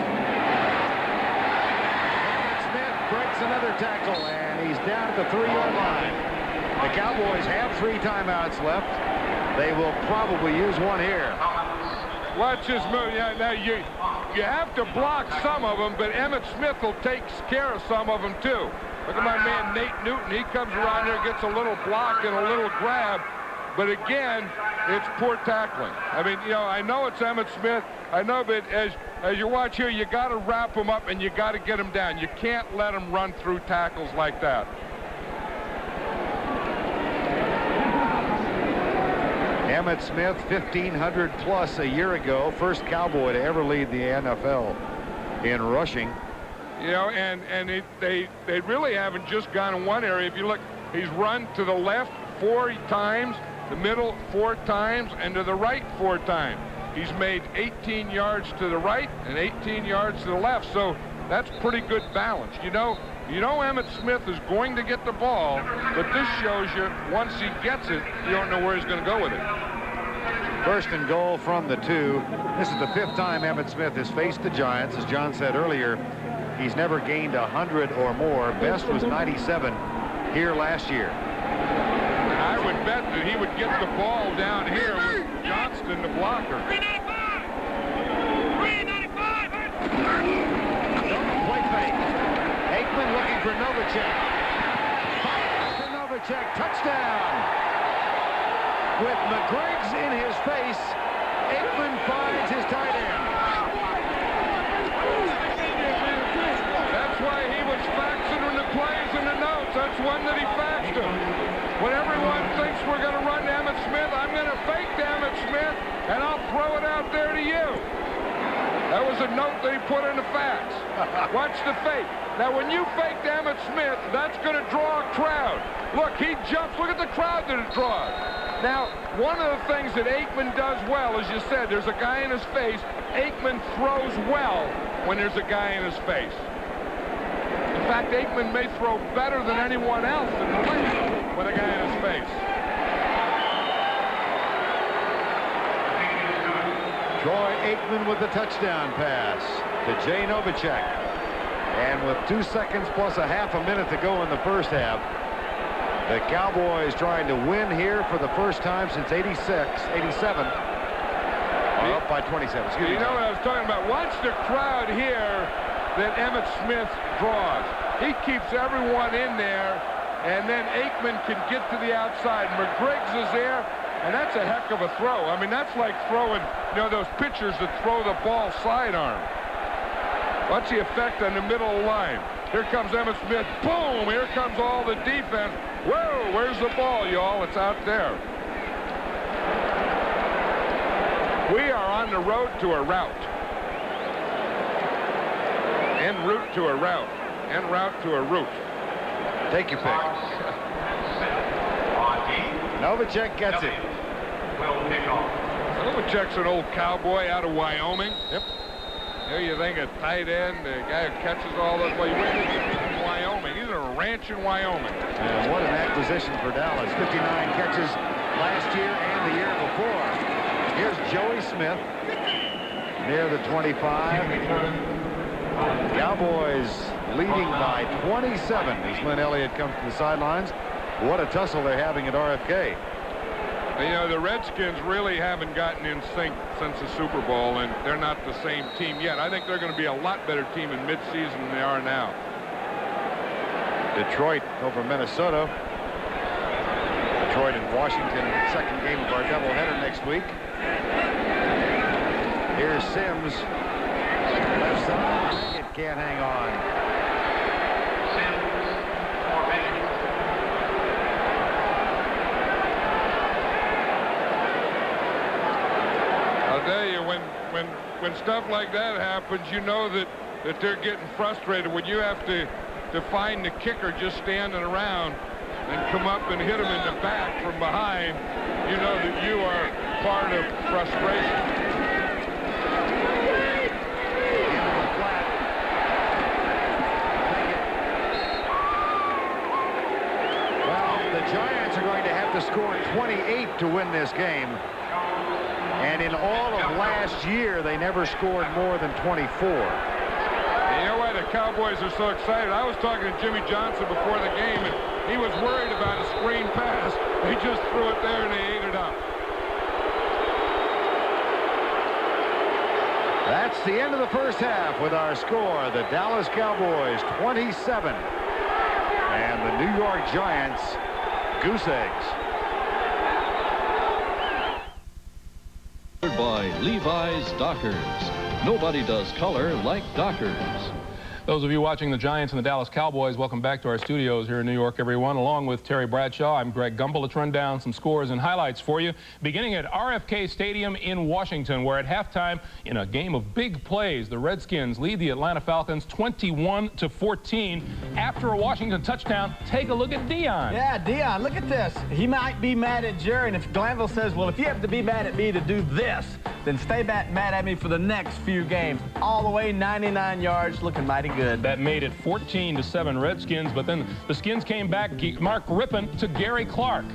breaks another tackle, and he's down at the 3-yard line. The Cowboys have 3 timeouts left. They will probably use one here. Watch this move. Yeah, now you have to block some of them, but Emmitt Smith will take care of some of them too. Look at my man Nate Newton. He comes around there, gets a little block and a little grab. But again, it's poor tackling. I mean, you know, I know it's Emmitt Smith. I know, but as you watch here, you got to wrap him up and you got to get him down. You can't let him run through tackles like that. Emmitt Smith, 1,500 plus a year ago. First Cowboy to ever lead the NFL in rushing. You know, and they really haven't just gone in one area. If you look, he's run to the left 4 times, the middle 4 times, and to the right 4 times. He's made 18 yards to the right and 18 yards to the left, so that's pretty good balance. You know Emmitt Smith is going to get the ball, but this shows you once he gets it, you don't know where he's going to go with it. First and goal from the 2. This is the 5th time Emmitt Smith has faced the Giants. As John said earlier, he's never gained 100 or more. Best was 97 here last year. I would bet that he would get the ball down here with Johnston, the blocker. 395! 395! Play fake. Aikman looking for Novacek. Fires to Novacek. Touchdown. With McGriggs in his face, Aikman finds his tight end. That's why he was faxing the plays in the notes. That's one that he faxed him. When everyone thinks we're going to run to Emmitt Smith, I'm going to fake to Emmitt Smith, and I'll throw it out there to you. That was a note that he put in the fax. Watch the fake. Now, when you fake to Emmitt Smith, that's going to draw a crowd. Look, he jumps. Look at the crowd that it draws. Now, one of the things that Aikman does well, as you said, there's a guy in his face. Aikman throws well when there's a guy in his face. In fact, Aikman may throw better than anyone else in the league with a guy in his face. Troy Aikman with the touchdown pass to Jay Novacek. And with 2 seconds plus a half a minute to go in the first half, the Cowboys trying to win here for the first time since 87. Are up by 27. Excuse me. You know what I was talking about? Watch the crowd here that Emmitt Smith draws. He keeps everyone in there, and then Aikman can get to the outside. McGriggs is there, and that's a heck of a throw. I mean, that's like throwing, you know, those pitchers that throw the ball sidearm. Watch the effect on the middle of the line. Here comes Emmitt Smith. Boom! Here comes all the defense. Whoa! Where's the ball, y'all? It's out there. We are on the road to a route. En route to a route. En route to a route. Take your pick. Novacek gets it. Novacek's an old cowboy out of Wyoming. Yep. Here you think a tight end, a guy who catches all those. Well, in Wyoming. He's in a ranch in Wyoming. And what an acquisition for Dallas. 59 catches last year and the year before. Here's Joey Smith near the 25. Cowboys leading by 27 as Lynn Elliott comes to the sidelines. What a tussle they're having at RFK. You know, the Redskins really haven't gotten in sync since the Super Bowl, and they're not the same team yet. I think they're going to be a lot better team in midseason than they are now. Detroit over Minnesota. Detroit and Washington, second game of our doubleheader next week. Here's Sims. Left side. It can't hang on. I'll tell you, when stuff like that happens, you know that they're getting frustrated. When you have to find the kicker just standing around and come up and hit him in the back from behind, you know that you are part of frustration. Well, the Giants are going to have to score 28 to win this game. And in all of last year, they never scored more than 24. You know why the Cowboys are so excited? I was talking to Jimmy Johnson before the game, and he was worried about a screen pass. They just threw it there, and they ate it up. That's the end of the first half with our score. The Dallas Cowboys 27 and the New York Giants goose eggs. by Levi's Dockers. Nobody does color like Dockers. Those of you watching the Giants and the Dallas Cowboys, welcome back to our studios here in New York, everyone. Along with Terry Bradshaw, I'm Greg Gumbel. Let's run down some scores and highlights for you. Beginning at RFK Stadium in Washington, where at halftime, in a game of big plays, the Redskins lead the Atlanta Falcons 21-14. After a Washington touchdown, take a look at Dion. Yeah, Dion, look at this. He might be mad at Jerry, and if Glanville says, well, if you have to be mad at me to do this, then stay mad at me for the next few games. All the way 99 yards, looking mighty good. That made it 14-7 Redskins, but then the Skins came back. Mark Rippon to Gary Clark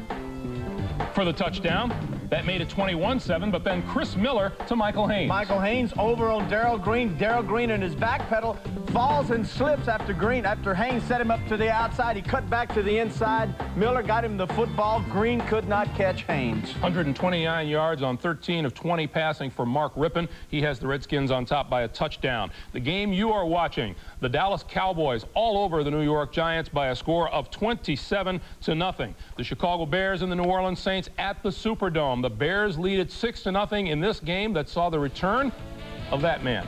for the touchdown. That made it 21-7, but then Chris Miller to Michael Haynes. Michael Haynes over on Darrell Green. Darrell Green in his back pedal falls and slips after Haynes set him up to the outside. He cut back to the inside. Miller got him the football. Green could not catch Haynes. 129 yards on 13 of 20 passing for Mark Rippon. He has the Redskins on top by a touchdown. The game you are watching, the Dallas Cowboys all over the New York Giants by a score of 27-0. The Chicago Bears and the New Orleans Saints at the Superdome. The Bears lead it 6-0 in this game that saw the return of that man.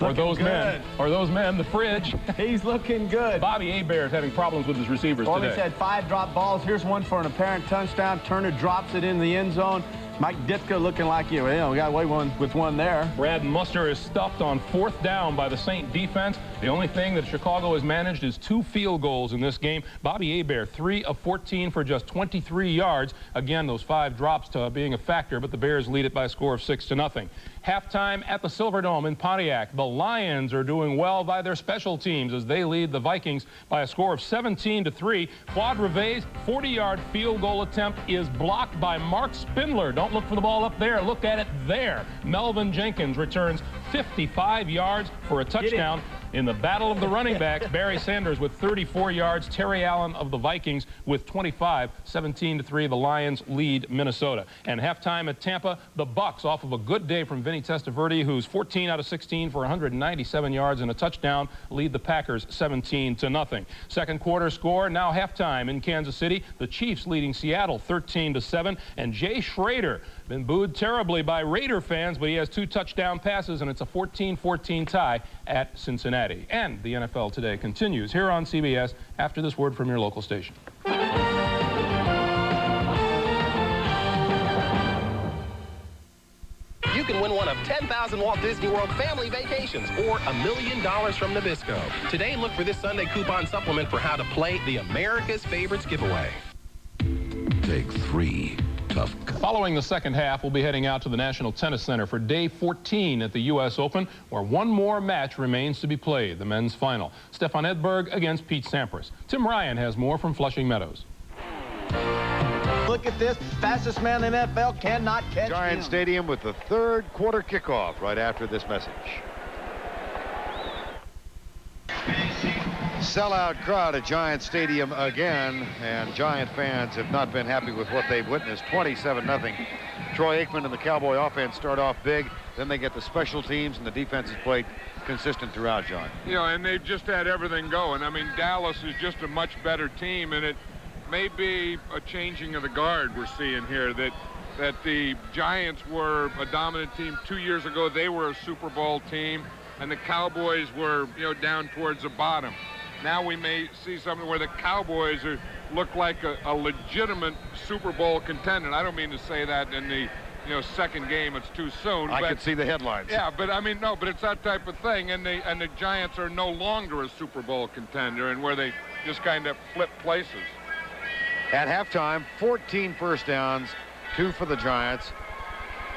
Or those men, the fridge. He's looking good. Bobby Hebert's having problems with his receivers today. He's had 5 drop balls. Here's one for an apparent touchdown. Turner drops it in the end zone. Mike Ditka looking like we got away with one there. Brad Muster is stuffed on 4th down by the Saint defense. The only thing that Chicago has managed is 2 field goals in this game. Bobby Hebert, 3 of 14 for just 23 yards. Again, those 5 drops to being a factor, but the Bears lead it by a score of 6-0. Halftime at the Silverdome in Pontiac. The Lions are doing well by their special teams as they lead the Vikings by a score of 17-3. Claude Rivet's 40-yard field goal attempt is blocked by Mark Spindler. Don't look for the ball up there. Look at it there. Melvin Jenkins returns 55 yards for a touchdown. In the battle of the running backs, Barry Sanders with 34 yards. Terry Allen of the Vikings with 25. 17-3, the Lions lead Minnesota. And halftime at Tampa, the Bucs, off of a good day from Vinny Testaverde, who's 14 out of 16 for 197 yards and a touchdown, lead the Packers 17-0. Second quarter score, now halftime in Kansas City. The Chiefs leading Seattle 13-7. And Jay Schrader, been booed terribly by Raider fans, but he has 2 touchdown passes, and it's a 14-14 tie at Cincinnati. And the NFL Today continues here on CBS after this word from your local station. You can win one of 10,000 Walt Disney World family vacations or $1 million from Nabisco. Today, look for this Sunday coupon supplement for how to play the America's Favorites giveaway. Take 3. Tough. Following the second half, we'll be heading out to the National Tennis Center for day 14 at the U.S. Open, where one more match remains to be played, the men's final. Stefan Edberg against Pete Sampras. Tim Ryan has more from Flushing Meadows. Look at this. Fastest man in the NFL cannot catch Giant him. Stadium with the 3rd quarter kickoff right after this message. Sellout crowd at Giant Stadium again, and Giant fans have not been happy with what they've witnessed. 27-0. Troy Aikman and the Cowboy offense start off big, then they get the special teams, and the defense has played consistent throughout, John. You know, and they've just had everything going. I mean, Dallas is just a much better team, and it may be a changing of the guard we're seeing here, that the Giants were a dominant team 2 years ago. They were a Super Bowl team, and the Cowboys were, down towards the bottom. Now we may see something where the Cowboys look like a legitimate Super Bowl contender. I don't mean to say that in the second game. It's too soon. I could see the headlines. Yeah, but I mean, no, but it's that type of thing. And the Giants are no longer a Super Bowl contender, and where they just kind of flip places. At halftime, 14 first downs, 2 for the Giants.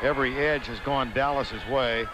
Every edge has gone Dallas's way.